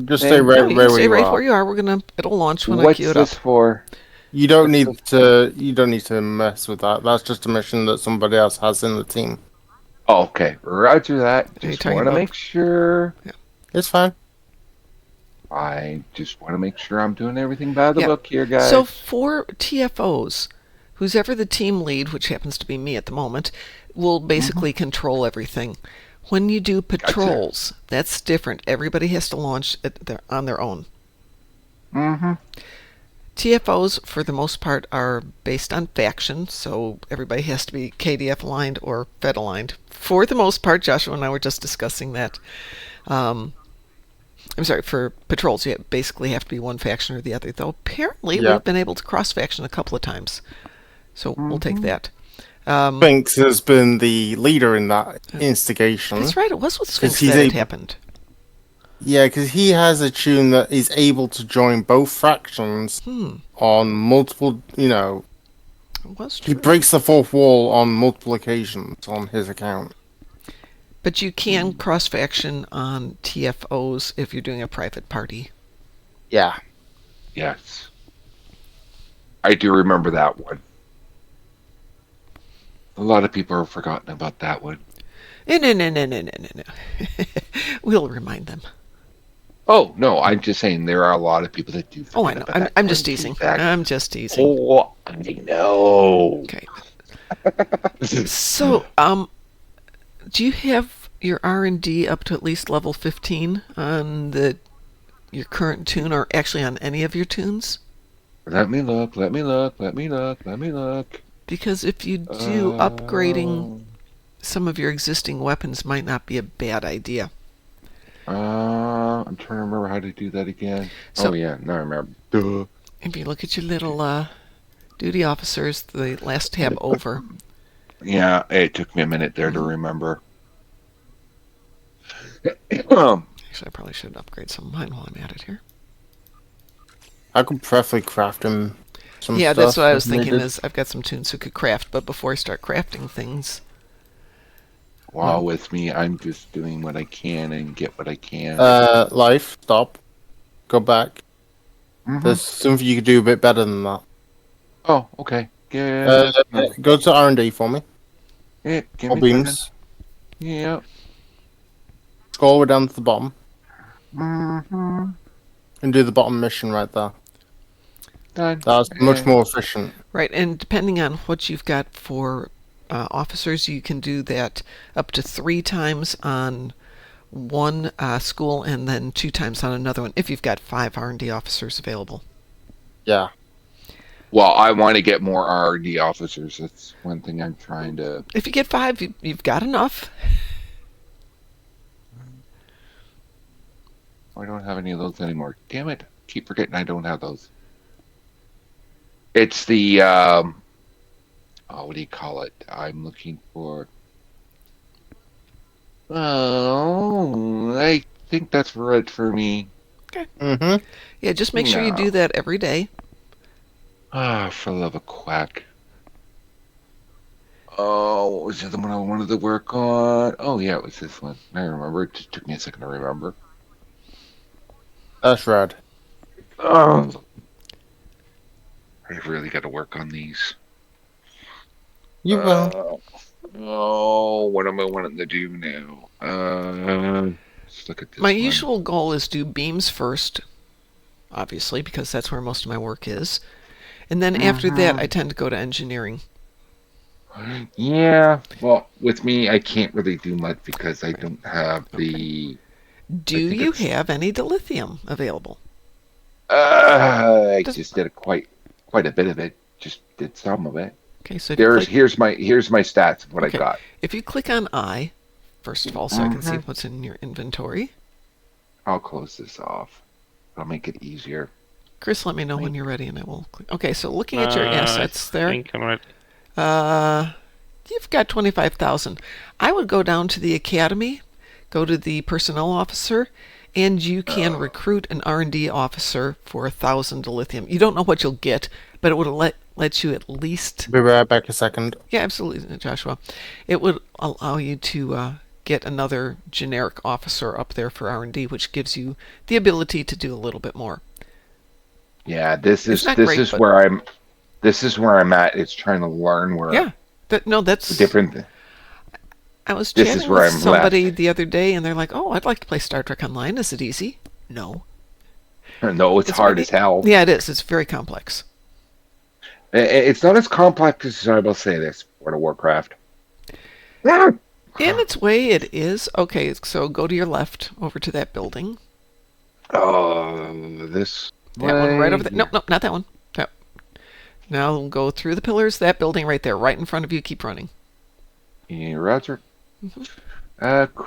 Just stay right No, you where can stay you right are. where you are. It'll launch when I what's cue it up. this for? You don't need to mess with that. That's just a mission that somebody else has in the team. Oh, okay, roger that. Are you Just talking want to about- make sure. It's fine. I just want to make sure I'm doing everything by the Yeah. book here, guys. So for TFOs, who's ever the team lead, which happens to be me at the moment, will basically control everything. When you do patrols, that's different. Everybody has to launch on their own. Mm-hmm. TFOs, for the most part, are based on faction, so everybody has to be KDF aligned or Fed aligned. For the most part, Joshua and I were just discussing that. I'm sorry, for patrols, you basically have to be one faction or the other. Though apparently Yeah. we've been able to cross faction a couple of times, so we'll take that. Sphinx has been the leader in that instigation. That's right. It was with Sphinx he's that it able- happened. Yeah, because he has a tune that is able to join both factions on multiple, It was he true. breaks the fourth wall on multiple occasions on his account. But you can cross faction on TFOs if you're doing a private party. Yeah. Yes. I do remember that one. A lot of people have forgotten about that one. No. We'll remind them. Oh, no, I'm just saying there are a lot of people that do forget Oh, I know. about that I'm just one, teasing. in fact. I'm just teasing. Oh, I know. Okay. So, do you have your R&D up to at least level 15 on your current tune, or actually on any of your tunes? Let me look. Because if you do, upgrading some of your existing weapons might not be a bad idea. I'm trying to remember how to do that again. So- oh, yeah, now I remember. Duh. If you look at your little duty officers, the last tab over. Yeah, it took me a minute there to remember. Actually, I probably should upgrade some of mine while I'm at it here. I could preferably craft him some Yeah, stuff that's what I was if thinking. needed. Is I've got some tunes who could craft, but before I start crafting things, While with me, I'm just doing what I can and get what I can. Life, stop. Go back. Mhm. There's something you could do a bit better than that. Oh, okay. Yeah. Go to R&D for me. Give All me a beams. second. Yeah. Scroll way down to the bottom. Mm-hmm. And do the bottom mission right there. Done. That's much more efficient. right? And depending on what you've got for officers, you can do that up to 3 times on one school and then 2 times on another one if you've got 5 R&D officers available. Yeah. Well, I want to get more R&D officers. That's one thing I'm trying to. If you get 5, you've got enough. I don't have any of those anymore. Damn it! Keep forgetting I don't have those. It's the oh, what do you call it? I'm looking for. Oh, I think that's right for me. Mm-hmm. Yeah, just make sure you No. do that every day. Ah, for the love of quack. Oh, what was the other one I wanted to work on? Oh, yeah, it was this one. I remember. It just took me a second to remember. That's rad. Oh, I really got to work on these. You will. Oh, what am I wanting to do now? Let's look at this My one. usual goal is do beams first, obviously, because that's where most of my work is. And then after that, I tend to go to engineering. Yeah, well, with me, I can't really do much because I don't have the. Do think you it's- have any dilithium available? I Does- just did quite a bit of it. Just did some of it. Okay, so if you click- Here's my stats of what Okay. I got. If you click on I, first of all, so I can see what's in your inventory. I'll close this off. I'll make it easier. Chris, let me know when you're ready, and I will click. Okay, so looking at your assets I there, think I'm right. you've got 25,000. I would go down to the academy, go to the personnel officer, and you can recruit an R&D officer for 1,000 dilithium. You don't know what you'll get, but it would let you at least. Be right back a second. Yeah, absolutely, Joshua. It would allow you to get another generic officer up there for R&D, which gives you the ability to do a little bit more. Yeah, this is not great, but- where I'm. This is where I'm at. It's trying to learn where. Yeah, that's The different. I was This chatting is where with I'm somebody left. the other day, and they're like, "Oh, I'd like to play Star Trek Online. Is it easy?" No. No, it's hard really- as hell. Yeah, it is. It's very complex. It's not as complex as I will say this. World of Warcraft. In its way, it is. Okay, so go to your left over to that building. Oh, this. That one right over way. there. No, not that one. No. Now go through the pillars. That building right there, right in front of you. Keep running. Yeah, Roger. Mm-hmm.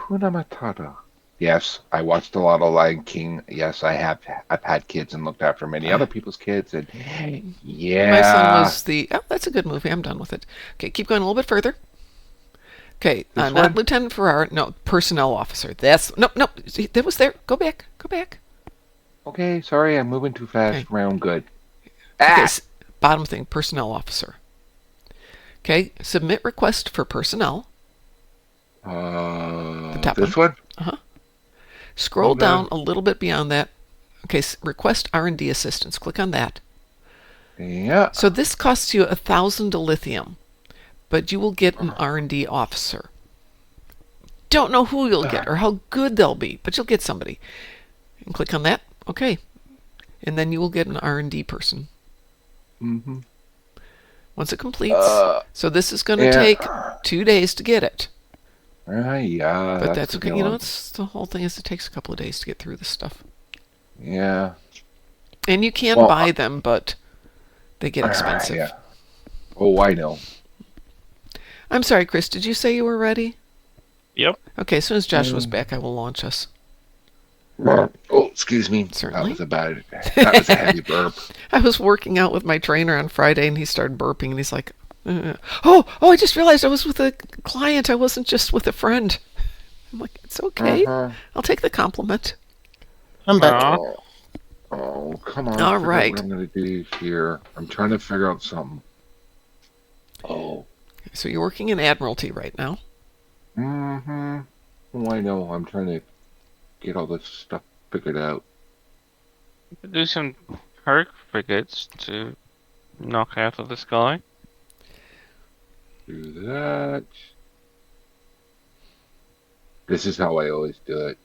Kuna Matata. Yes, I watched a lot of Lion King. Yes, I have. I've had kids and looked after many other people's kids, and My son yeah, was the. Oh, that's a good movie. I'm done with it. Okay, keep going a little bit further. Okay, this not one. Lieutenant Ferrara. No, personnel officer. That's no. See, that was there. Go back. Go back. Okay, sorry, I'm moving too fast. Okay. Round good. Okay, Ah, bottom thing, personnel officer. Okay, submit request for personnel. The top this one. one. Scroll Okay. down a little bit beyond that. Okay, request R&D assistance. Click on that. Yeah. So this costs you 1,000 dilithium, but you will get an R&D officer. Don't know who you'll get or how good they'll be, but you'll get somebody. And click on that. Okay, and then you will get an R&D person. Mm-hmm. Once it completes. So this is going to take 2 days to get it. Yeah. But that's a okay. good You know, one. it's the whole thing is it takes a couple of days to get through this stuff. Yeah. And you can Well, buy them, but they get expensive. Yeah. Oh, I know. I'm sorry, Kris, did you say you were ready? Yep. Okay, as soon as Joshua's back, I will launch us. Oh, excuse me. Certainly. That was a heavy burp. I was working out with my trainer on Friday, and he started burping, and he's like, oh, I just realized I was with a client. I wasn't just with a friend. I'm like, it's okay. I'll take the compliment. I'm back. Oh, come on. All Figure out right. What I'm going to do here. I'm trying to figure out something. Oh. So you're working in Admiralty right now. Mm-hmm. Oh, I know. I'm trying to get all this stuff figured out. You could do some perk frigates to knock out of the sky. Do that. This is how I always do it.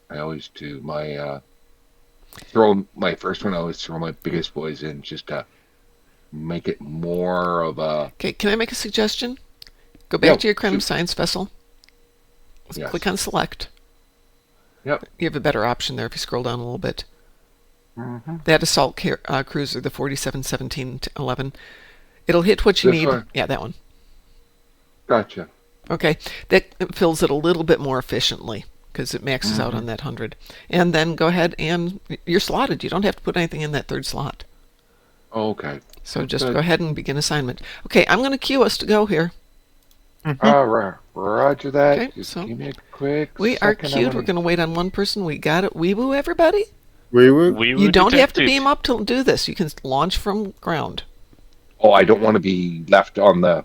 I always do my throw my first one. I always throw my biggest boys in just to make it more of a. Okay, can I make a suggestion? Go back Yeah, to your Creme shoot. Science vessel. Yes. Click on select. Yep. You have a better option there if you scroll down a little bit. Mm-hmm. That assault cruiser, the 47-17-11. It'll hit what you This need. one? Yeah, that one. Gotcha. Okay, that fills it a little bit more efficiently because it maxes out on that 100. And then go ahead and you're slotted. You don't have to put anything in that third slot. Okay. So just Good. go ahead and begin assignment. Okay, I'm going to cue us to go here. All right. Roger that. Okay, Just so give me a quick. We are second. queued. We're going to wait on one person. We got it. Weeboo, everybody. We were. You don't have to beam up to do this. You can launch from ground. Oh, I don't want to be left on the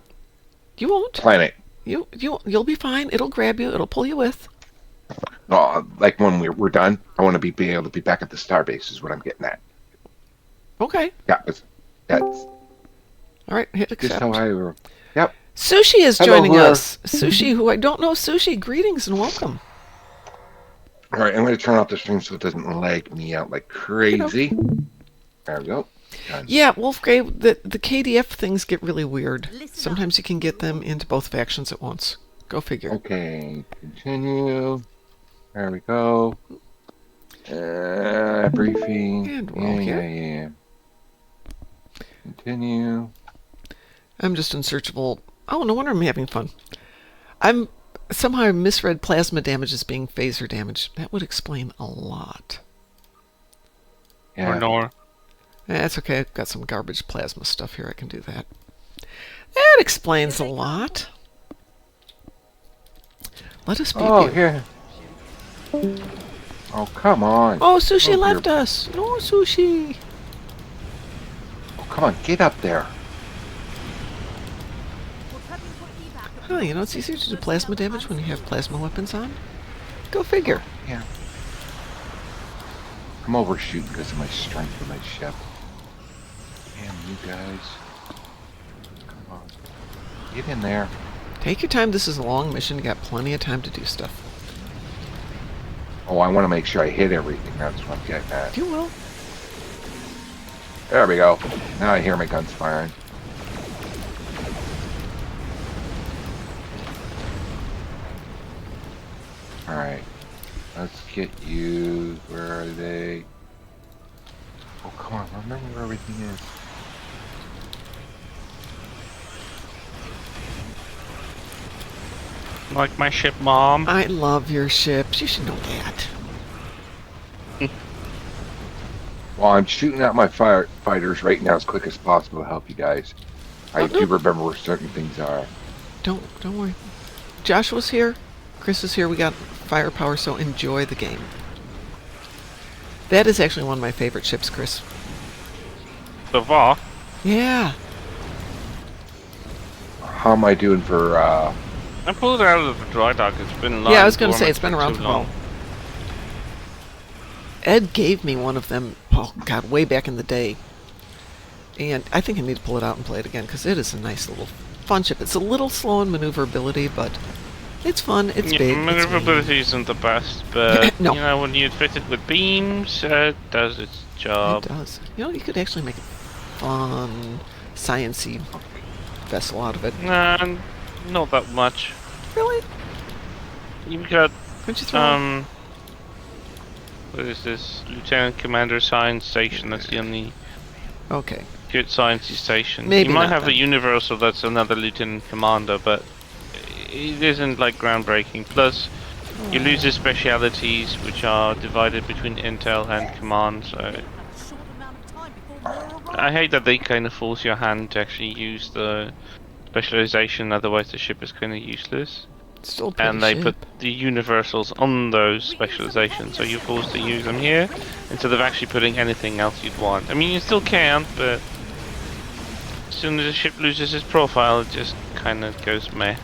You won't. planet. You'll be fine. It'll grab you. It'll pull you with. Like when we're done, I want to be able to be back at the starbase. Is what I'm getting at. Okay. Yeah, that's All right. Hit just accept. how I. Yep. Sushi is Hello, joining whoever. us. Sushi, who I don't know. Sushi, greetings and welcome. All right, I'm going to turn off the stream so it doesn't lag me out like crazy. There we go. Done. Yeah, Wolfgrave, the KDF things get really weird. Sometimes you can get them into both factions at once. Go figure. Okay, continue. There we go. Briefing. And we're all here. Yeah. Continue. I'm just unsearchable. Oh, no wonder I'm having fun. Somehow I misread plasma damage as being phaser damage. That would explain a lot. Yeah. Or nor. That's okay. I've got some garbage plasma stuff here. I can do that. That explains a lot. Let us be Oh, you. here. Oh, come on. Oh, Sushi dear. left us. No, Sushi. Oh, come on, get up there. Oh, you know, it's easier to do plasma damage when you have plasma weapons on. Go figure. Yeah. I'm overshooting because of my strength of my ship. Damn you guys. Come on. Get in there. Take your time. This is a long mission. You got plenty of time to do stuff. Oh, I want to make sure I hit everything. That's what I'm getting at. You will. There we go. Now I hear my guns firing. Alright. Let's get you. Where are they? Oh, come on. Remember where everything is. Like my ship, Mom. I love your ships. You should know that. Well, I'm shooting out my fighters right now as quick as possible to help you guys. I do remember where certain things are. Don't worry. Joshua's here. Kris is here. We got firepower, so enjoy the game. That is actually one of my favorite ships, Kris. So far. Yeah. How am I doing for, I pulled it out of the dry dock. It's been Yeah, I was going to dormant say, it's been for around too for a while. long. Ed gave me one of them, oh god, way back in the day. And I think I need to pull it out and play it again, because it is a nice little fun ship. It's a little slow in maneuverability, but it's fun, it's Yeah, big. it's maneuverability isn't the best, but No. you know, when you fit it with beams, it does its mean. job. It does. You know, you could actually make a fun, science-y vessel out of it. Nah, not that much. Really? You've got What'd you throw? what is this? Lieutenant Commander Science Station. That's the only Okay. good sciencey station. Maybe you might not have then. a Universal that's another Lieutenant Commander, but it isn't like groundbreaking. Plus, you lose the specialities, which are divided between Intel and Command. So I hate that they kind of force your hand to actually use the specialization. Otherwise, the ship is kind of useless. It's still a pretty And they ship. put the universals on those specializations, so you're forced to use them here instead of actually putting anything else you'd want. I mean, you still can, but as soon as a ship loses its profile, it just kind of goes meh.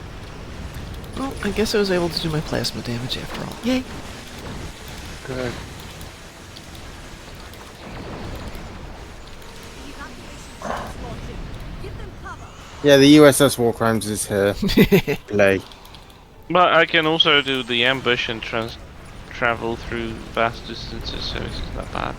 Well, I guess I was able to do my plasma damage after all. Yay! good? Yeah, the USS War Crimes is here. Play. But I can also do the ambush and travel through vast distances, so it's not that bad.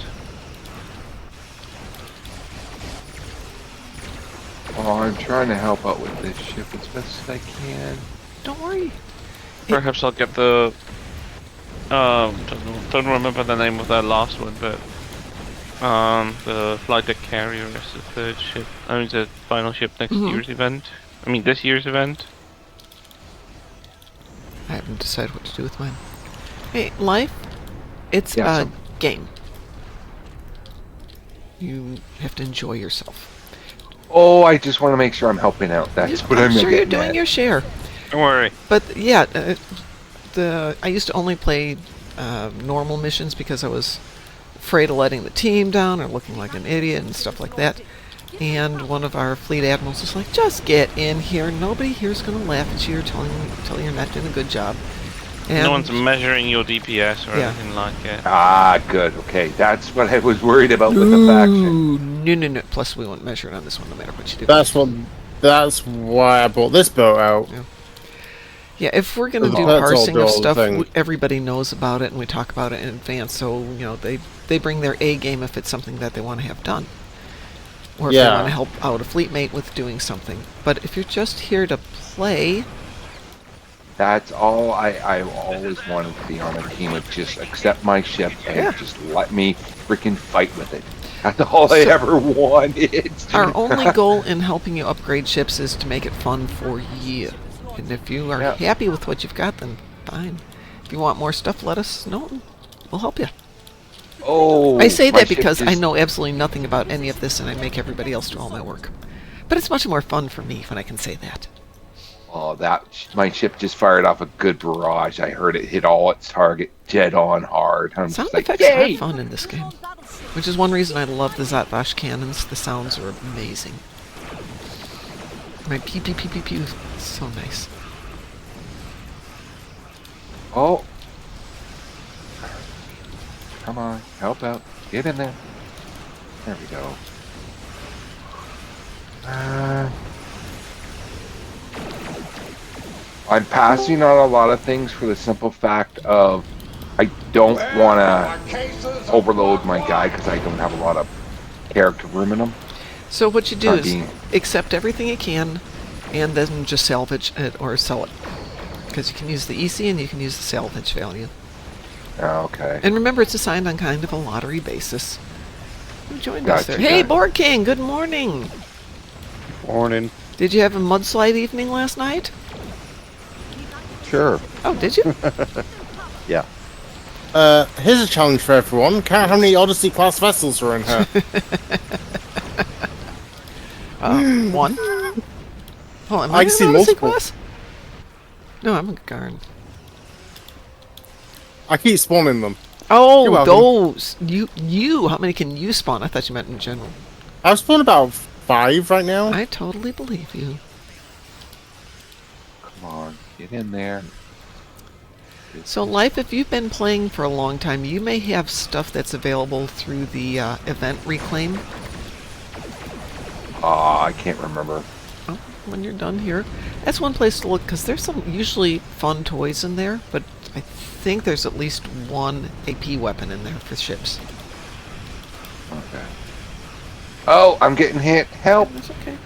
Oh, I'm trying to help out with this ship as best as I can. Don't worry. Perhaps I'll get the don't remember the name of that last one, but the flight deck carrier is the third ship. I mean, the final ship next year's event. I mean, this year's event. I haven't decided what to do with mine. Hey, life, it's Yeah, a so- game. You have to enjoy yourself. Oh, I just want to make sure I'm helping out. That's what I'm sure you're getting doing at. your share. Don't worry. But yeah, I used to only play normal missions because I was afraid of letting the team down or looking like an idiot and stuff like that. And one of our fleet admirals was like, "Just get in here. Nobody here's going to laugh at you or tell you you're not doing a good job." And No one's measuring your DPS or Yeah. anything like it. Ah, good. Okay, that's what I was worried about with the faction. Ooh, no. Plus, we won't measure it on this one, no matter what you do. That's why I brought this boat out. Yeah, if we're going to That's do all parsing the of old stuff, thing. everybody knows about it, and we talk about it in advance. So they bring their A game if it's something that they want to have done, or if they Yeah. want to help out a fleet mate with doing something. But if you're just here to play, That's all I always wanted to be on a team of just accept my ship and Yeah. just let me freaking fight with it. That's all I So- ever wanted. our only goal in helping you upgrade ships is to make it fun for you. And if you are Yeah. happy with what you've got, then fine. If you want more stuff, let us know. And we'll help you. Oh, I say my that ship because I just- know absolutely nothing about any of this, and I make everybody else do all my work. But it's much more fun for me when I can say that. Oh, my ship just fired off a good barrage. I heard it hit all its target dead on hard. I'm Sound just like, effects yay! are fun in this game, which is one reason I love the Zatvash cannons. The sounds are amazing. My pew pew pew pew pew is so nice. Oh, come on, help out, get in there. There we go. I'm passing on a lot of things for the simple fact of I don't want to overload my guy because I don't have a lot of character room in him. So what you do Not is being- accept everything you can, and then just salvage it or sell it. Because you can use the EC and you can use the salvage value. Okay. And remember, it's assigned on kind of a lottery basis. Who joined us Gotcha, there? Hey, gotcha. Borgking, good morning. Morning. Did you have a mudslide evening last night? Sure. Oh, did you? Yeah. Here's a challenge for everyone. Count how many Odyssey class vessels are in her. One. Oh, am I I can in see Odyssey multiple. class? No, I'm a Garn. I keep spawning them. You're Oh, welcome. those. You. How many can you spawn? I thought you meant in general. I've spawned about 5 right now. I totally believe you. Come on, get in there. So, Life, if you've been playing for a long time, you may have stuff that's available through the event Reclaim. I can't remember. Oh, when you're done here. That's one place to look, because there's some usually fun toys in there, but I think there's at least one AP weapon in there for ships. Okay. Oh, I'm getting hit. Help! That's okay.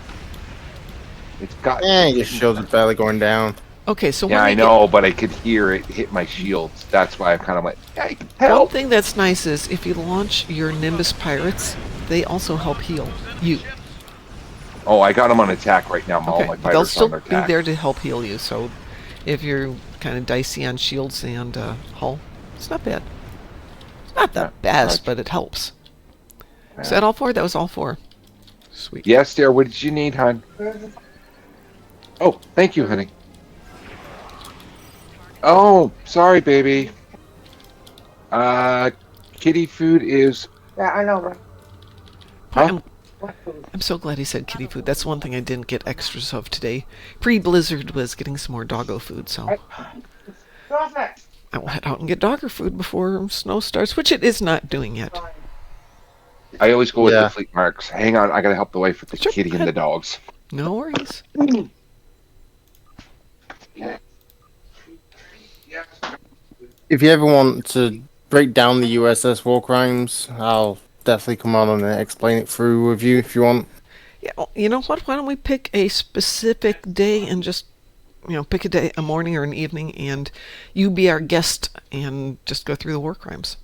It's got. Your shields are barely going down. Okay, so Yeah, when I you know, but I could hear it hit my shields. That's why I kind of went, hey, One help! thing that's nice is if you launch your Nimbus Pirates, they also help heal you. Oh, I got them on attack right now. All my They'll fighters still on their be attack. there to help heal you, so if you're kind of dicey on shields and hull, it's not bad. It's not the Yeah, best, right. but it helps. Yeah. Is that all 4? That was all 4. Sweet. Yes, dear. What did you need, hon? Oh, thank you, honey. Oh, sorry, baby. Kitty food is. Yeah, I know, right? Huh? What food? I'm so glad he said kitty food. That's one thing I didn't get extras of today. Pre-Blizzard was getting some more doggo food, so Stop it! I will head out and get dogger food before snow starts, which it is not doing yet. Fine. I always go with Yeah. the fleet marks. Hang on, I gotta help the wife with the Sure, kitty go and the ahead. dogs. No worries. If you ever want to break down the USS War Crimes, I'll definitely come on and explain it through with you if you want. Yeah, well, you know what? Why don't we pick a specific day and just, pick a day, a morning or an evening, and you be our guest and just go through the war crimes.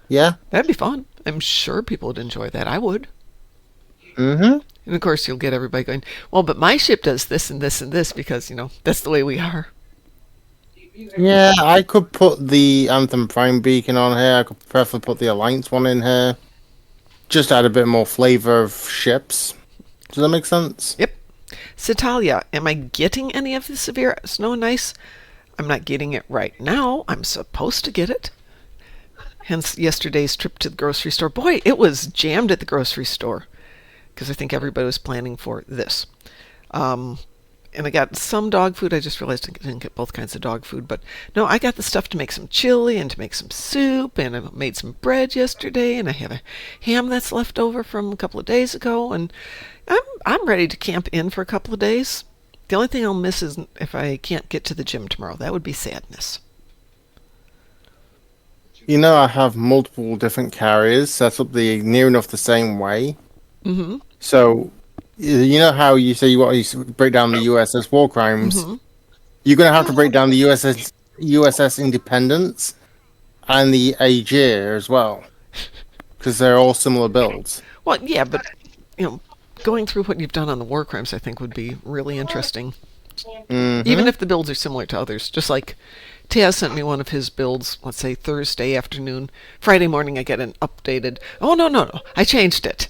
Yeah. That'd be fun. I'm sure people would enjoy that. I would. Mm-hmm. And of course, you'll get everybody going, well, but my ship does this and this and this because, that's the way we are. Yeah, I could put the Anthem Prime beacon on here. I could preferably put the Alliance one in here. Just add a bit more flavor of ships. Does that make sense? Yep. Citalia, am I getting any of the severe snow and ice? I'm not getting it right now. I'm supposed to get it. Hence yesterday's trip to the grocery store. Boy, it was jammed at the grocery store because I think everybody was planning for this. And I got some dog food. I just realized I didn't get both kinds of dog food. But no, I got the stuff to make some chili and to make some soup. And I made some bread yesterday. And I have a ham that's left over from a couple of days ago. And I'm ready to camp in for a couple of days. The only thing I'll miss is if I can't get to the gym tomorrow. That would be sadness. I have multiple different carriers set up near enough the same way. Mm-hmm. So, you know how you say you want to break down the USS War Crimes? Mm-hmm. You're going to have to break down the USS Independence and the Aegir as well. Because they're all similar builds. Well, yeah, but, going through what you've done on the war crimes, I think would be really interesting. Mhm. Even if the builds are similar to others. Just like Taz sent me one of his builds, let's say Thursday afternoon. Friday morning I get an updated, oh, no, I changed it.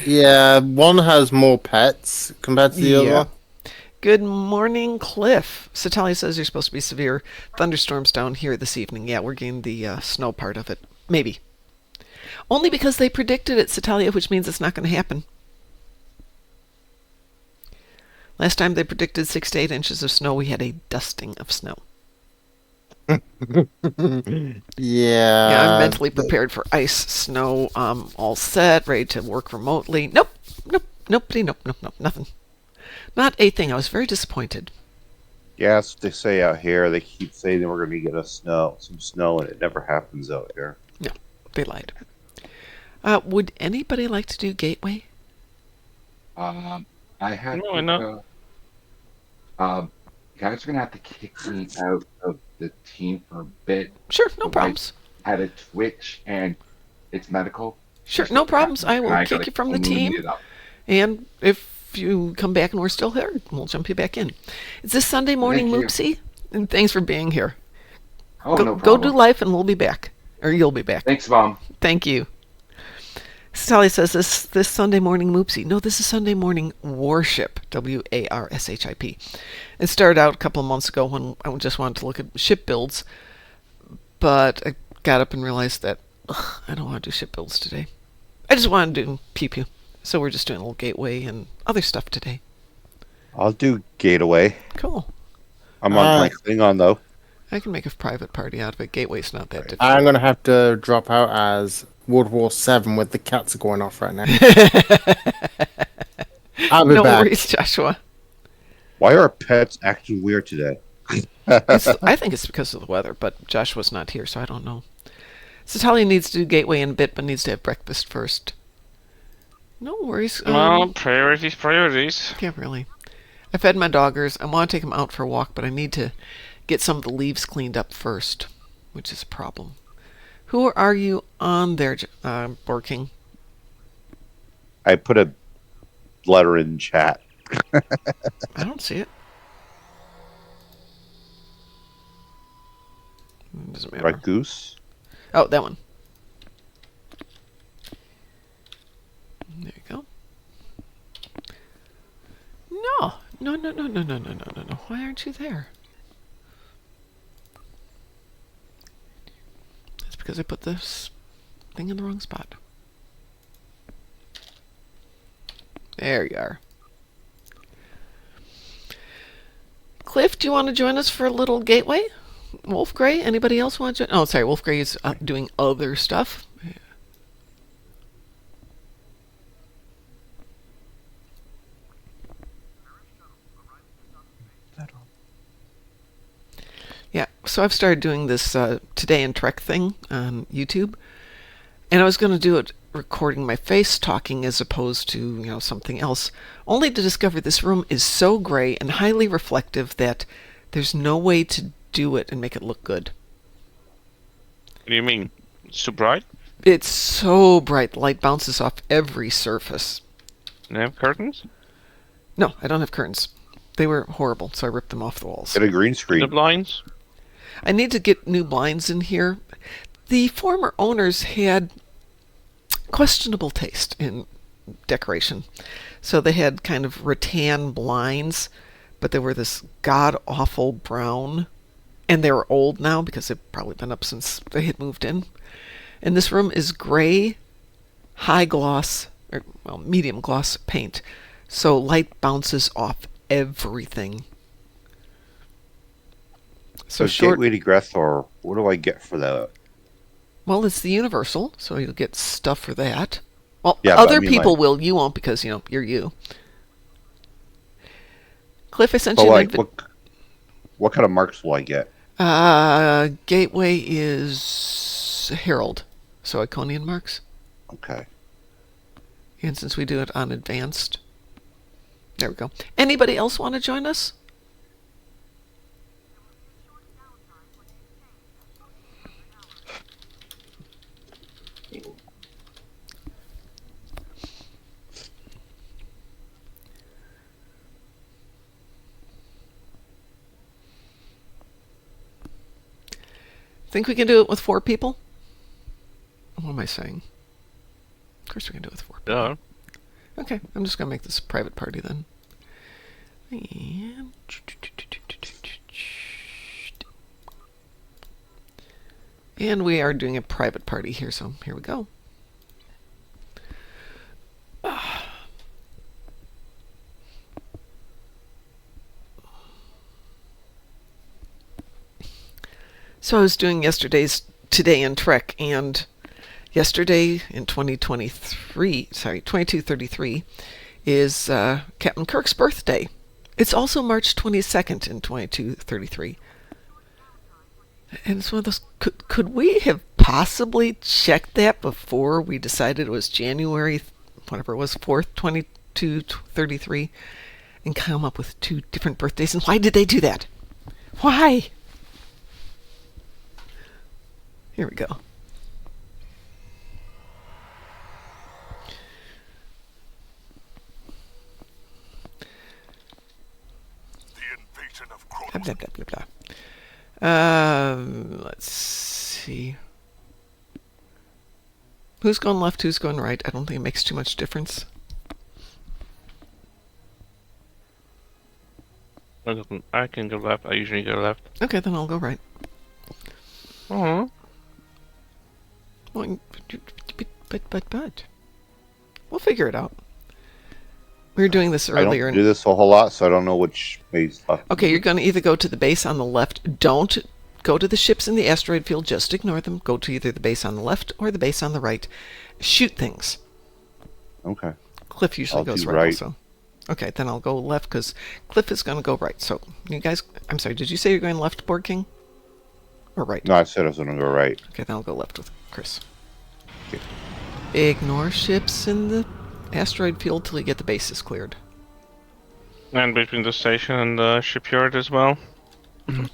Yeah, one has more pets compared to the other. Good morning, Cliff. Citalia says you're supposed to be severe thunderstorms down here this evening. Yeah, we're getting the snow part of it. Maybe. Only because they predicted it, Citalia, which means it's not going to happen. Last time they predicted 6 to 8 inches of snow, we had a dusting of snow. Yeah, I'm mentally prepared for ice, snow, all set, ready to work remotely. Nope, nothing. Not a thing. I was very disappointed. Yeah, that's what they say out here. They keep saying that we're going to get some snow, and it never happens out here. No, they lied. Would anybody like to do Gateway? I had. No, why not? You guys are gonna have to kick me out of the team for a bit. Sure, no Like, problems. Had a twitch and it's medical. Sure, Just no what problems. happened, I will and kick gotta you from the clean team. it up. And if if you come back and we're still here, we'll jump you back in. Is this Sunday morning, Thank you. Moopsie? And thanks for being here. Oh, go, no go problem. do life and we'll be back. Or you'll be back. Thanks, Mom. Thank you. Sally says this Sunday morning Moopsie. No, this is Sunday morning Warship. Warship. It started out a couple of months ago when I just wanted to look at ship builds. But I got up and realized that I don't want to do ship builds today. I just want to do pew-pew. So we're just doing a little gateway and other stuff today. I'll do Gateway. Cool. I'm on my Klingon though. I can make a private party out of it. Gateway's not that difficult. I'm going to have to drop out as World War 7 with the cats are going off right now. I'll be No back. worries, Joshua. Why are pets acting weird today? I think it's because of the weather, but Joshua's not here, so I don't know. So Talia needs to do Gateway in a bit, but needs to have breakfast first. No worries. Well, priorities. Yeah, really. I fed my doggers. I want to take them out for a walk, but I need to get some of the leaves cleaned up first, which is a problem. Who are you on there, Borgking? I put a letter in chat. I don't see it. Doesn't matter. Right, Goose? Oh, that one. There you go. No. No. Why aren't you there? That's because I put this thing in the wrong spot. There you are. Cliff, do you want to join us for a little gateway? Wolf Grey, anybody else want to join? Oh, sorry, Wolf Grey is doing other stuff. Yeah, so I've started doing this Today in Trek thing on YouTube, and I was going to do it recording my face talking as opposed to, something else, only to discover this room is so gray and highly reflective that there's no way to do it and make it look good. What do you mean? So bright? It's so bright, light bounces off every surface. You have curtains? No, I don't have curtains. They were horrible, so I ripped them off the walls. Get a green The screen. blinds? I need to get new blinds in here. The former owners had questionable taste in decoration. So they had kind of rattan blinds, but they were this god-awful brown. And they were old now because they've probably been up since they had moved in. And this room is gray, high gloss, or medium gloss paint. So light bounces off everything. So Gateway to Grethor, what do I get for that? Well, it's the Universal, so you'll get stuff for that. Well, Yeah, but other I mean, people like- will. You won't because, you're you. Cliff, I sent But you like, an what kind of marks will I get? Gateway is Herald, so Iconian marks. Okay. And since we do it on advanced, there we go. Anybody else want to join us? Think we can do it with 4 people? What am I saying? Of course we can do it with 4 people. Yeah. Okay, I'm just going to make this a private party then. And we are doing a private party here, so here we go. So I was doing yesterday's Today in Trek, and yesterday in 2233 is Captain Kirk's birthday. It's also March 22nd in 2233. And it's one of those, could we have possibly checked that before we decided it was January, whatever it was, 4th, 2233, and come up with 2 different birthdays? And why did they do that? Why? Here we go. Blah, blah, blah, blah, blah. Let's see. Who's going left, who's going right? I don't think it makes too much difference. I can go left. I usually go left. Okay, then I'll go right. Oh. Well, but. We'll figure it out. We were doing this I earlier. don't do this a whole lot, so I don't know which way's left. Okay, you're going to either go to the base on the left. Don't go to the ships in the asteroid field. Just ignore them. Go to either the base on the left or the base on the right. Shoot things. Okay. Cliff usually I'll goes do right, right. also. Okay, then I'll go left because Cliff is going to go right. So, you guys, I'm sorry, did you say you're going left, Borgking? Or right? No, I said I was going to go right. Okay, then I'll go left with Kris. Okay. Ignore ships in the asteroid field till you get the bases cleared. And between the station and the shipyard as well. It'd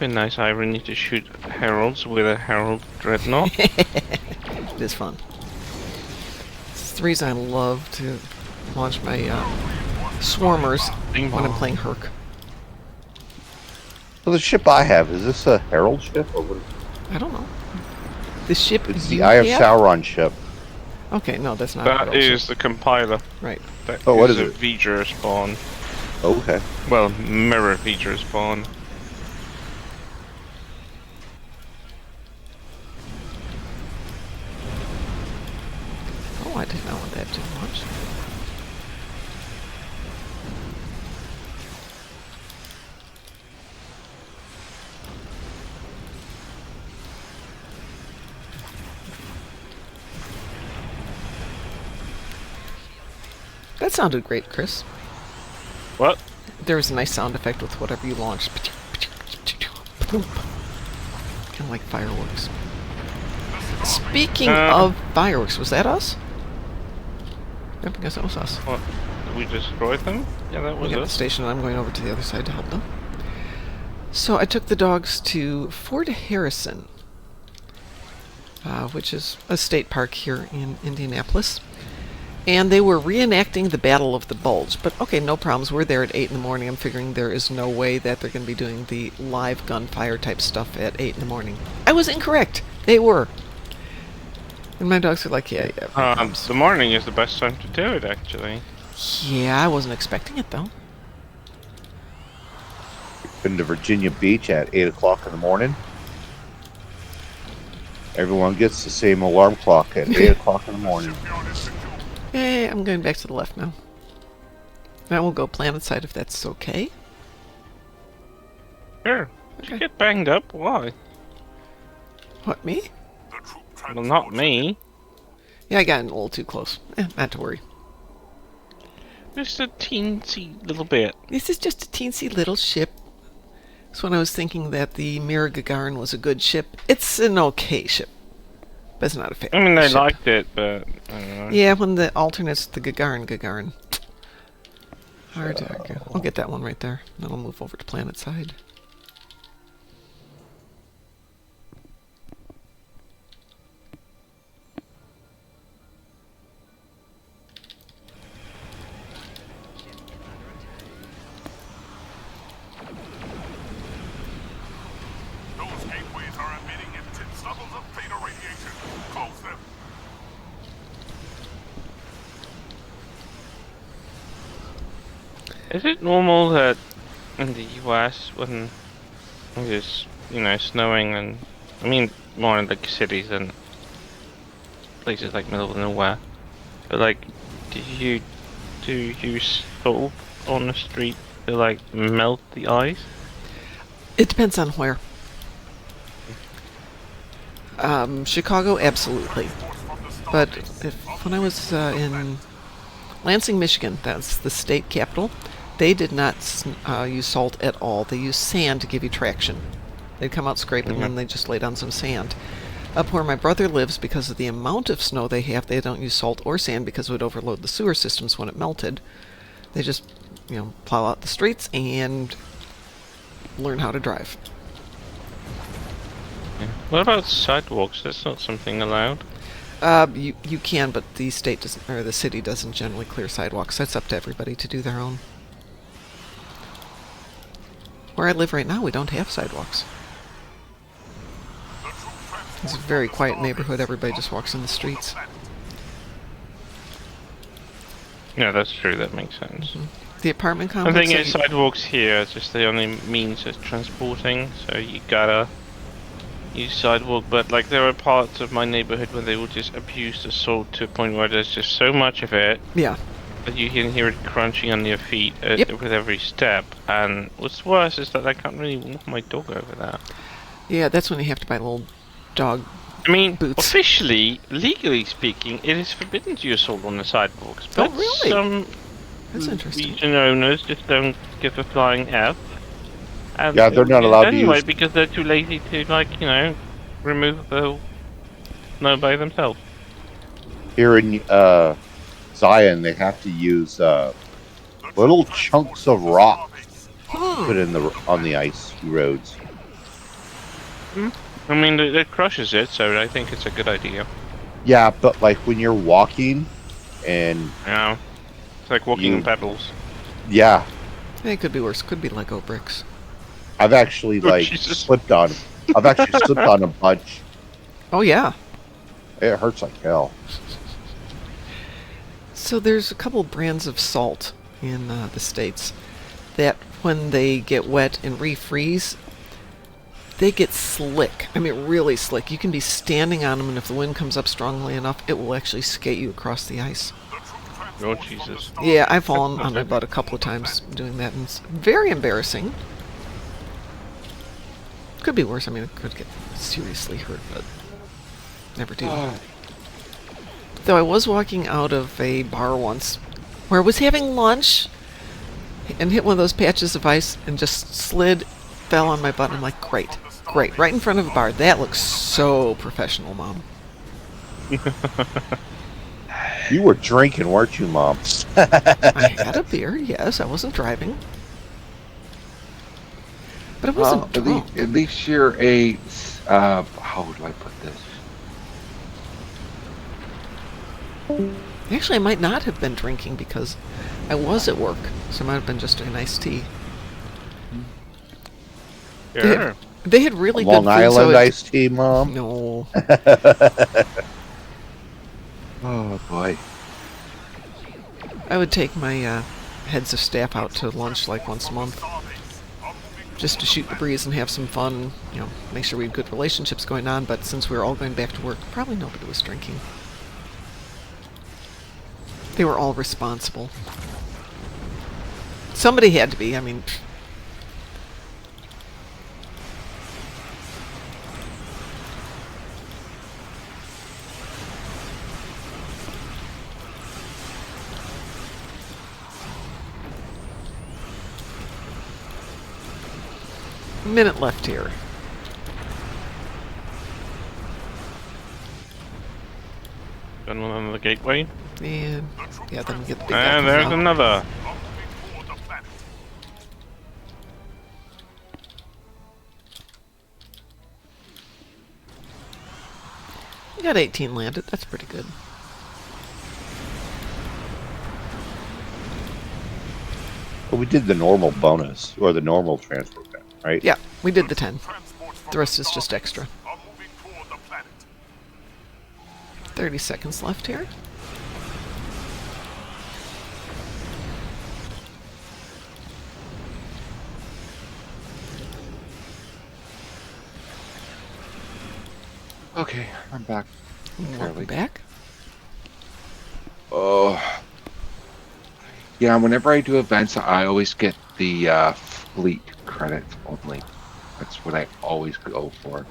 be nice. I really need to shoot heralds with a herald dreadnought. It is fun. It's the reason I love to launch my swarmers when I'm playing Herc. So the ship I have, is this a Herald ship or what? I don't know. The ship It's you the Eye of have? Sauron ship. Okay, no, that's not. a That Herald ship. is the compiler. Right. That Oh, what is a it? V'ger spawn. Okay. Well, mirror V'ger spawn. Oh, I did not want that too much. That sounded great, Kris. What? There was a nice sound effect with whatever you launched. Kind of like fireworks. Speaking of fireworks, was that us? Yep, I guess that was us. What? Did we destroyed them? Yeah, that We was got the us. station, and I'm going over to the other side to help them. So I took the dogs to Fort Harrison, which is a state park here in Indianapolis. And they were reenacting the Battle of the Bulge. But okay, no problems. We're there at 8 in the morning. I'm figuring there is no way that they're going to be doing the live gunfire type stuff at 8 in the morning. I was incorrect. They were. And my dogs are like, yeah. no problems. The morning is the best time to do it, actually. Yeah, I wasn't expecting it, though. Been to Virginia Beach at 8 o'clock in the morning. Everyone gets the same alarm clock at 8 o'clock in the morning. Hey, I'm going back to the left now. Now we'll go planet side if that's okay. Sure. Did Okay. you get banged up? Why? What, me? The troop Well, not transport me. Yeah, I got in a little too close. Not to worry. Just a teensy little bit. This is just a teensy little ship. So when I was thinking that the Mirror Gagarin was a good ship, it's an okay ship. But it's not a favorite I mean, I ship. liked it, but I don't know. Yeah, when the alternate's the Gagarin. Hard to argue. I'll get that one right there. Then I'll move over to planet side. Those gateways are emitting intense levels of theta radiation. Close them. Is it normal that in the US when it's, snowing and, I mean, more in like cities and places like middle of nowhere, but like, do you use salt on the street to like melt the ice? It depends on where. Chicago, absolutely. But when I was in Lansing, Michigan, that's the state capital, they did not use salt at all. They used sand to give you traction. They'd come out scraping and then they just lay down some sand. Up where my brother lives, because of the amount of snow they have, they don't use salt or sand because it would overload the sewer systems when it melted. They just, plow out the streets and learn how to drive. What about sidewalks? That's not something allowed. You can, but the state doesn't, or the city doesn't generally clear sidewalks. That's up to everybody to do their own. Where I live right now, we don't have sidewalks. It's a very quiet neighborhood. Everybody just walks in the streets. Yeah, that's true. That makes sense. The apartment The complex. thing is, sidewalks here are just the only means of transporting, so you gotta use sidewalk. But like, there are parts of my neighborhood where they will just abuse the salt to a point where there's just so much of it Yeah. that you can hear it crunching on your feet Yep. with every step. And what's worse is that I can't really walk my dog over that. Yeah, that's when you have to buy little dog. I mean, Boots. officially, legally speaking, it is forbidden to use salt on the sidewalks. Oh, But really? some That's interesting. region owners just don't give a flying F. And Yeah, they're not allowed to anyway use- because they're too lazy to, like, remove the snow by themselves. Here in Zion, they have to use little chunks of rock put in on the ice roads. I mean, it crushes it, so I think it's a good idea. Yeah, but like when you're walking, and Yeah, it's like walking You- on pedals. yeah, It could be worse. Could be Lego bricks. I've actually Oh, like Jesus. slipped on. I've actually slipped on a bunch. Oh, yeah. It hurts like hell. So there's a couple brands of salt in the States that when they get wet and refreeze, they get slick. I mean, really slick. You can be standing on them, and if the wind comes up strongly enough, it will actually skate you across the ice. Oh, Jesus. Yeah, I've fallen on my butt a couple of times doing that, and it's very embarrassing. Could be worse. I mean, it could get seriously hurt, but never do. Though I was walking out of a bar once where I was having lunch and hit one of those patches of ice and just slid, fell on my butt, and I'm like, great, great, right in front of a bar. That looks so professional, Mom. You were drinking, weren't you, Mom? I had a beer, yes, I wasn't driving. But I wasn't drunk. At least you're a. How do I put this? Actually, I might not have been drinking because I was at work, so it might have been just a nice tea. Sure. They had really Long good food, so Island it- iced tea, Mom. No. Oh boy. I would take my heads of staff out to lunch like once a month, just to shoot the breeze and have some fun, make sure we have good relationships going on, but since we were all going back to work, probably nobody was drinking. They were all responsible. Somebody had to be, I mean... Minute left here. Done one on the gateway. And yeah, then we get the big And guy there's coming out. another. Toward the planet. We got 18 landed. That's pretty good. Well, we did the normal bonus or the normal transfer thing, right? Yeah, we did the 10. Transports from The rest is just extra. are moving toward the planet. 30 seconds left here. Okay, I'm back. Welcome back. Oh. Yeah, whenever I do events, I always get the fleet credits only. That's what I always go for.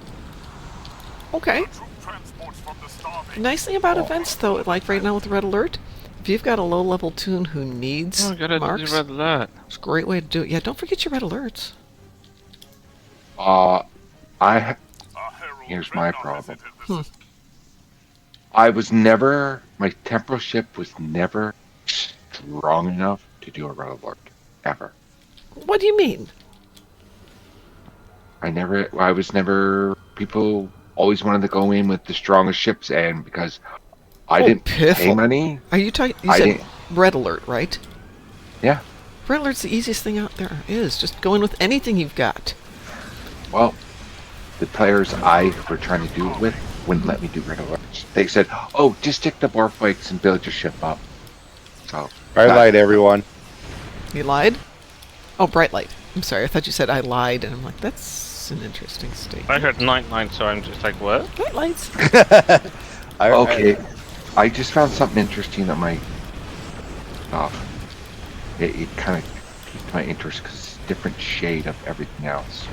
Okay. Troop transports from the starbase. The nice thing about events, though, like right now with Red Alert, if you've got a low-level toon who needs Oh, I gotta do marks, red alert. it's a great way to do it. Yeah, don't forget your Red Alerts. I A herald Here's my Dreadnought has problem. entered the system. I was never, my temporal ship was never strong enough to do a red alert, ever. What do you mean? I was never, people always wanted to go in with the strongest ships, and because I Oh, didn't pay piffle. money, Are you talking? You I said didn't- Red Alert, right? yeah. Red alert's the easiest thing out there is. Just go in with anything you've got. Well, the players I were trying to do it with wouldn't let me do red alerts. They said, "Oh, just stick to Borg bikes and build your ship up." So, Bright light, everyone. You lied? Oh, bright light. I'm sorry. I thought you said I lied, and I'm like, that's an interesting statement. I heard night light, so I'm just like, what? Bright lights. okay, I just found something interesting that might. It kind of piqued my interest because it's a different shade of everything else.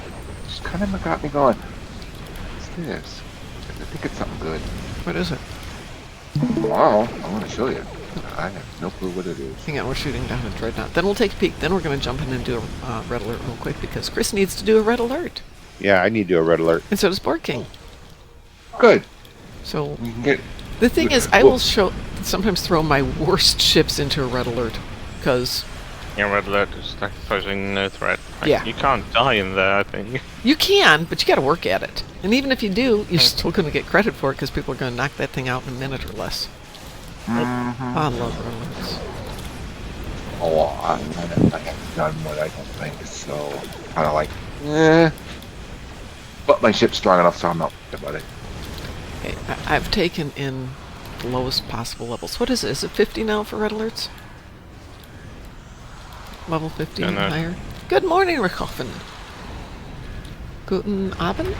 Just kind of got me going. What's this? I think it's something good. What is it? Wow, I want to show you. I have no clue what it is. Hang on, we're shooting down a dreadnought. Then we'll take a peek. Then we're going to jump in and do a red alert real quick because Kris needs to do a red alert. Yeah, I need to do a red alert. And so does Borgking. Good. So We can get. the thing is, I will sometimes throw my worst ships into a red alert because Yeah, red alert is like posing no threat. Like, Yeah. You can't die in there, I think. you can, but you got to work at it. And even if you do, you're still going to get credit for it because people are going to knock that thing out in a minute or less. I love red alerts. Oh, I haven't done what I don't think is so kind of like, eh. But my ship's strong enough, so I'm not worried about it. Okay, I've taken in the lowest possible levels. What is it? Is it 50 now for red alerts? Level 50 and know. higher? Good morning, Rickhoffen. Guten Abend.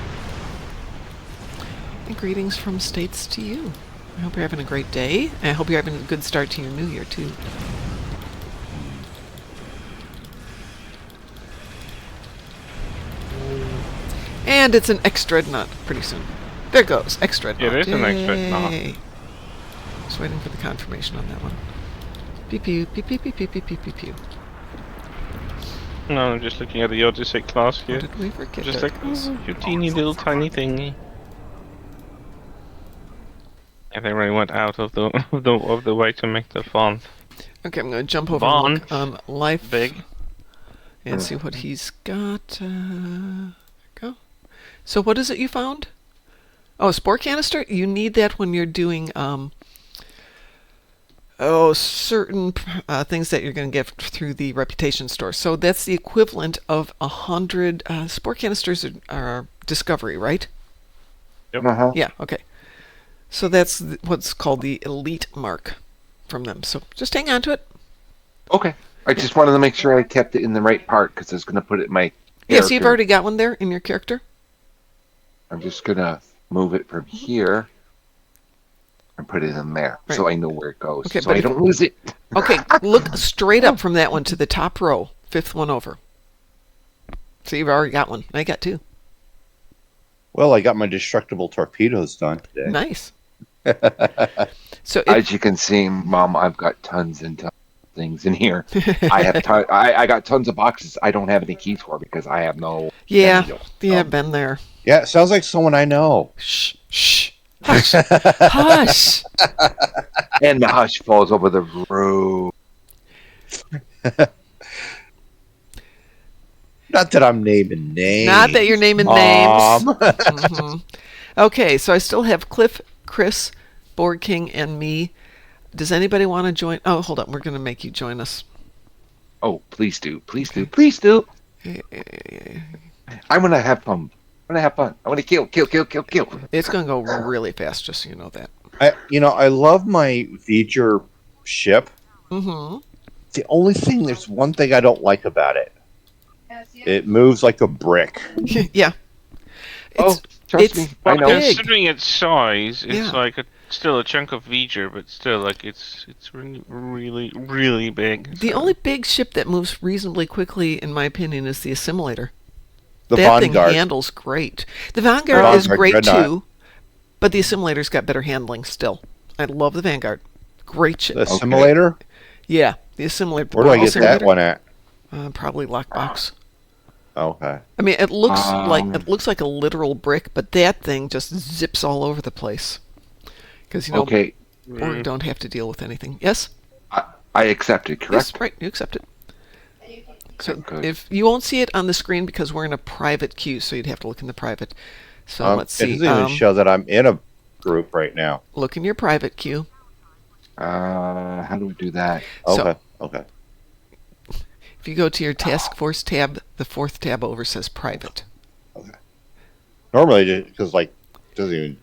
And greetings from States to you. I hope you're having a great day. And I hope you're having a good start to your new year, too. And it's an X-Dreadnought pretty soon. There it goes, X-Dreadnought. It is an X-Dreadnought. Yay. Just waiting for the confirmation on that one. Pew pew, pew pew pew pew pew pew pew pew. No, I'm just looking at the Odyssey class What here. did we forget? Just There like, it goes. oh, your teeny little tiny thingy. And they really went out of the of the way to make the font Okay, I'm going to jump over Vaughn. and look on Life big. and see what he's got. There we go. So what is it you found? Oh, a spore canister? You need that when you're doing certain things that you're going to get through the reputation store. So that's the equivalent of 100 spore canisters are discovery, right? Uh-huh. Yeah, okay. So that's what's called the elite mark from them. So just hang on to it. Okay. I just wanted to make sure I kept it in the right part because I was going to put it in my. Yes, you've character. already got one there in your character. I'm just going to move it from here and put it in there Right. so I know where it goes. Okay, so but I if- don't lose it. Okay, look straight up from that one to the top row, fifth one over. So you've already got one. I got two. Well, I got my destructible torpedoes done today. Nice. So As you can see, Mom, I've got tons and tons of things in here. I have I got tons of boxes I don't have any keys for because I have no. yeah, manual. yeah, been there. Yeah, it sounds like someone I know. Shh, shh, hush, hush. And the hush falls over the roof. Not that I'm naming names. Not that you're naming Mom. names. Mhm. Okay, so I still have Cliff, Kris, Borgking, and me. Does anybody want to join? Oh, hold on. We're going to make you join us. Oh, please do, please do, please do. I'm gonna have fun. I'm gonna have fun. I want to kill. It's going to go really fast, just so you know that. I love my V'ger ship. Mm-hmm. The only thing, there's one thing I don't like about it. It moves like a brick. Yeah. Oh, trust it's me, I know. big. Considering its size, it's Yeah. like still a chunk of V'ger, but still, like it's really, really big. The so- only big ship that moves reasonably quickly, in my opinion, is the assimilator. The That Vanguard. thing handles great. The Vanguard is Vanguard great Dreadnought. too, but the assimilator's got better handling still. I love the Vanguard. Great ship. The simulator? Yeah, the assimilator. Where do I get assimilator, that one at? Probably lockbox. Okay. I mean, it looks like a literal brick, but that thing just zips all over the place. Because Okay, Borg don't have to deal with anything. Yes. I accept it. Correct. Yes, right. You accept it. So Good. if you won't see it on the screen because we're in a private queue, so you'd have to look in the private. So let's It see. doesn't even show that I'm in a group right now. Look in your private queue. How do we do that? So- Okay. Okay. If you go to your task force tab, the 4th tab over says private. Normally, because like doesn't even.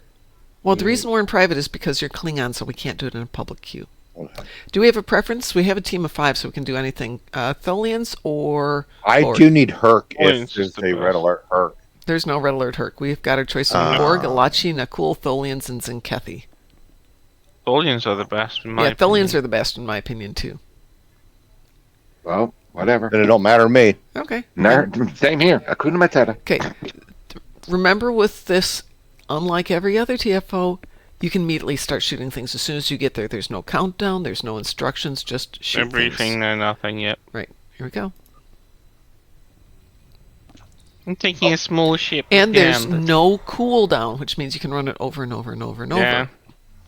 Well, the reason we're in private is because you're Klingon, so we can't do it in a public queue. Okay. Do we have a preference? We have a team of 5, so we can do anything. Tholians or I Borg? do need Herc Tholians if is there's the a best. red alert Herc. There's no Red Alert Herc. We've got our choice of Borg, Alachi, Nakul, Tholians, and Zinkethi. Tholians are the best, in my Yeah, opinion. Tholians are the best in my opinion, too. Well, whatever. Then it don't matter to me. Okay. Same here. Hakuna Matata. Okay. Remember with this, unlike every other TFO, you can immediately start shooting things as soon as you get there. There's no countdown, there's no instructions, just shoot No briefing, things. no nothing yet. Right. Here we go. I'm taking a small ship. And there's again. no cooldown, which means you can run it over and over and over and Yeah. over.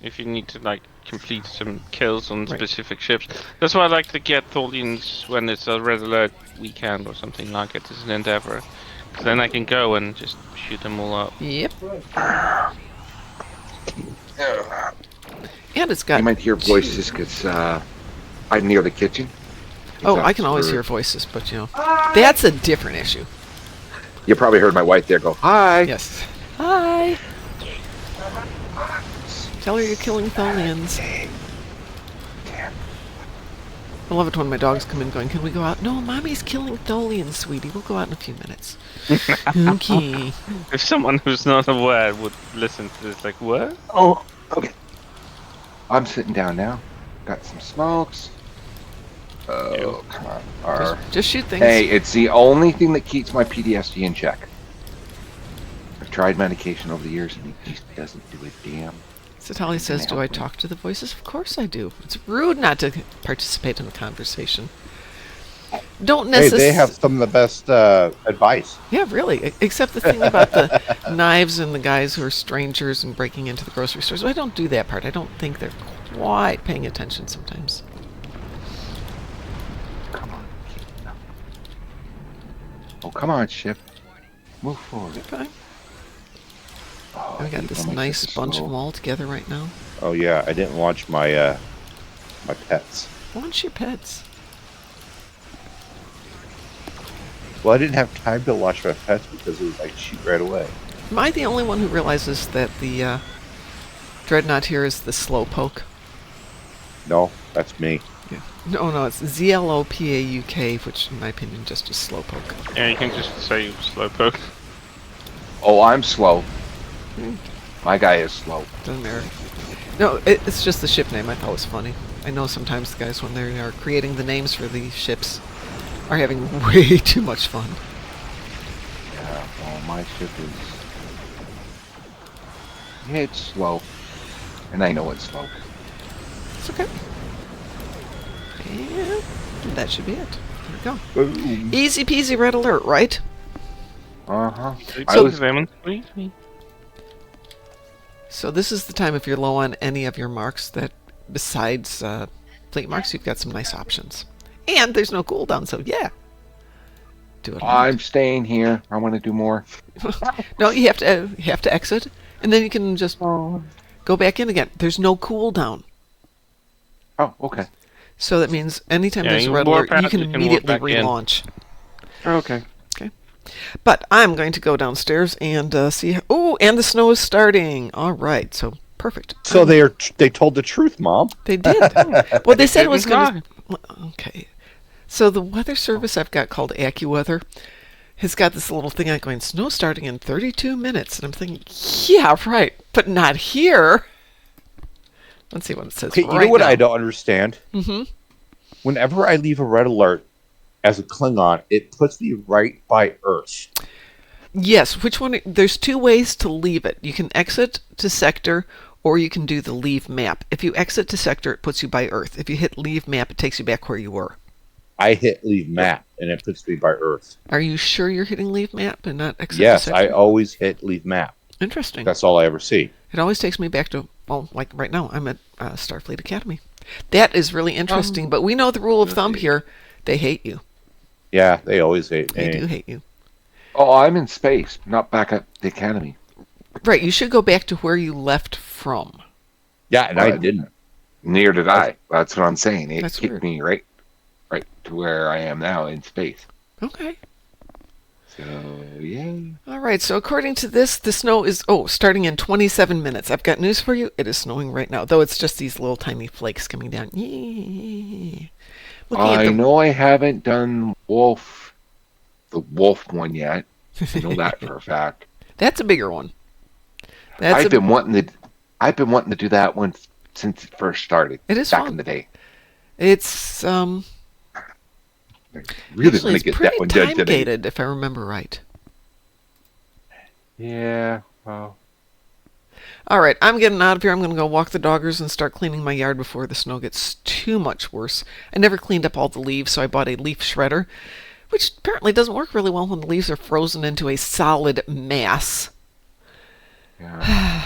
If you need to like complete some kills on Right. specific ships. That's why I like to get Tholians when it's a red alert weekend or something like it as an endeavor. 'Cause then I can go and just shoot them all up. Yep. And it's got... You might hear voices because I'm near the kitchen. Oh, I can always hear voices, but you know, that's a different issue. You probably heard my wife there go, hi. Yes. Hi. Tell her you're killing Tholians. I love it when my dogs come in going, can we go out? No, Mommy's killing Tholians, sweetie. We'll go out in a few minutes. Okay. If someone who's not aware would listen to this, like, what? Oh, okay. I'm sitting down now. Got some smokes. Oh, come on. Just shoot things. Hey, it's the only thing that keeps my PTSD in check. I've tried medication over the years and it just doesn't do a damn. Satali says, do I talk to the voices? Of course I do. It's rude not to participate in the conversation. Don't Hey, necessarily... they have some of the best advice. Yeah, really. Except the thing about the knives and the guys who are strangers and breaking into the grocery stores. I don't do that part. I don't think they're quite paying attention sometimes. Come on. Oh, come on, ship. Move forward. Okay. Oh, We got I this hate when my nice ship is bunch of slow. them all together right now. Oh yeah, I didn't launch my my pets. Launch your pets. Well, I didn't have time to launch my pets because it was like shoot right away. Am I the only one who realizes that the Dreadnought here is the Slowpoke? No, that's me. Yeah. No, it's ZLOPAUK, which in my opinion just is Slowpoke. Yeah, you can just say slowpoke. Oh, I'm slow. My guy is slow. Doesn't matter. No, it's just the ship name I thought was funny. I know sometimes the guys, when they are creating the names for the ships, are having way too much fun. Yeah, oh, my ship is... Yeah, it's slow. And I know it's slow. It's okay. And that should be it. There we go. Easy peasy red alert, right? Uh-huh. I So- was... So this is the time if you're low on any of your marks that, besides fleet marks, you've got some nice options. And there's no cooldown, so yeah. Do it. I'm staying here. I want to do more. No, you have to exit, and then you can just go back in again. There's no cooldown. Oh, okay. So that means anytime Yeah, there's a you red warp alert, you out, can you can warp immediately back in. relaunch. Okay. But I'm going to go downstairs and see. Oh, and the snow is starting. All right, so perfect. So they told the truth, Mom. They did. Well, they said it was didn't going to. Okay. So the weather service I've got called AccuWeather has got this little thing out going, snow starting in 32 minutes. And I'm thinking, yeah, right, but not here. Let's see what it says. Okay, you right know what now. I don't understand? Mm-hmm. Whenever I leave a red alert as a Klingon, it puts me right by Earth. Yes, which one? There's two ways to leave it. You can exit to sector, or you can do the leave map. If you exit to sector, it puts you by Earth. If you hit leave map, it takes you back where you were. I hit leave map, and it puts me by Earth. Are you sure you're hitting leave map and not exit Yes, to I sector? always hit leave map. Interesting. That's all I ever see. It always takes me back to, well, like right now, I'm at Starfleet Academy. That is really interesting, but we know the rule of thumb here. They hate you. Yeah, they always hate me. They do hate you. Oh, I'm in space, not back at the academy. Right, you should go back to where you left from. Yeah, and I didn't. Neither did I. That's what I'm saying. It That's kicked weird. me right to where I am now in space. Okay. So yeah. All right. So according to this, the snow is starting in 27 minutes. I've got news for you. It is snowing right now, though it's just these little tiny flakes coming down. Yay. I know I haven't done the wolf one yet. I know that for a fact. That's a bigger one. I've been wanting to do that one since it first started. It is back fun. in the day. It's Really actually, going it's to get that pretty one done today. time-gated, if I remember right. Yeah. Well. All right, I'm getting out of here. I'm going to go walk the doggers and start cleaning my yard before the snow gets too much worse. I never cleaned up all the leaves, so I bought a leaf shredder, which apparently doesn't work really well when the leaves are frozen into a solid mass. Yeah.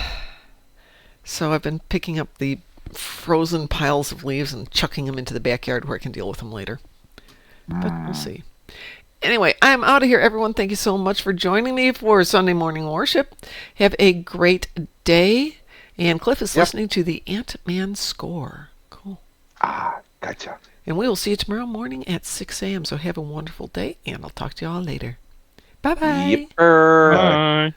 So I've been picking up the frozen piles of leaves and chucking them into the backyard where I can deal with them later. But we'll see. Anyway, I'm out of here, everyone. Thank you so much for joining me for Sunday Morning Worship. Have a great day. And Cliff is listening to the Ant-Man score. Cool. Gotcha. And we will see you tomorrow morning at 6 a.m. So have a wonderful day, and I'll talk to you all later. Bye-bye. Yipper. Bye.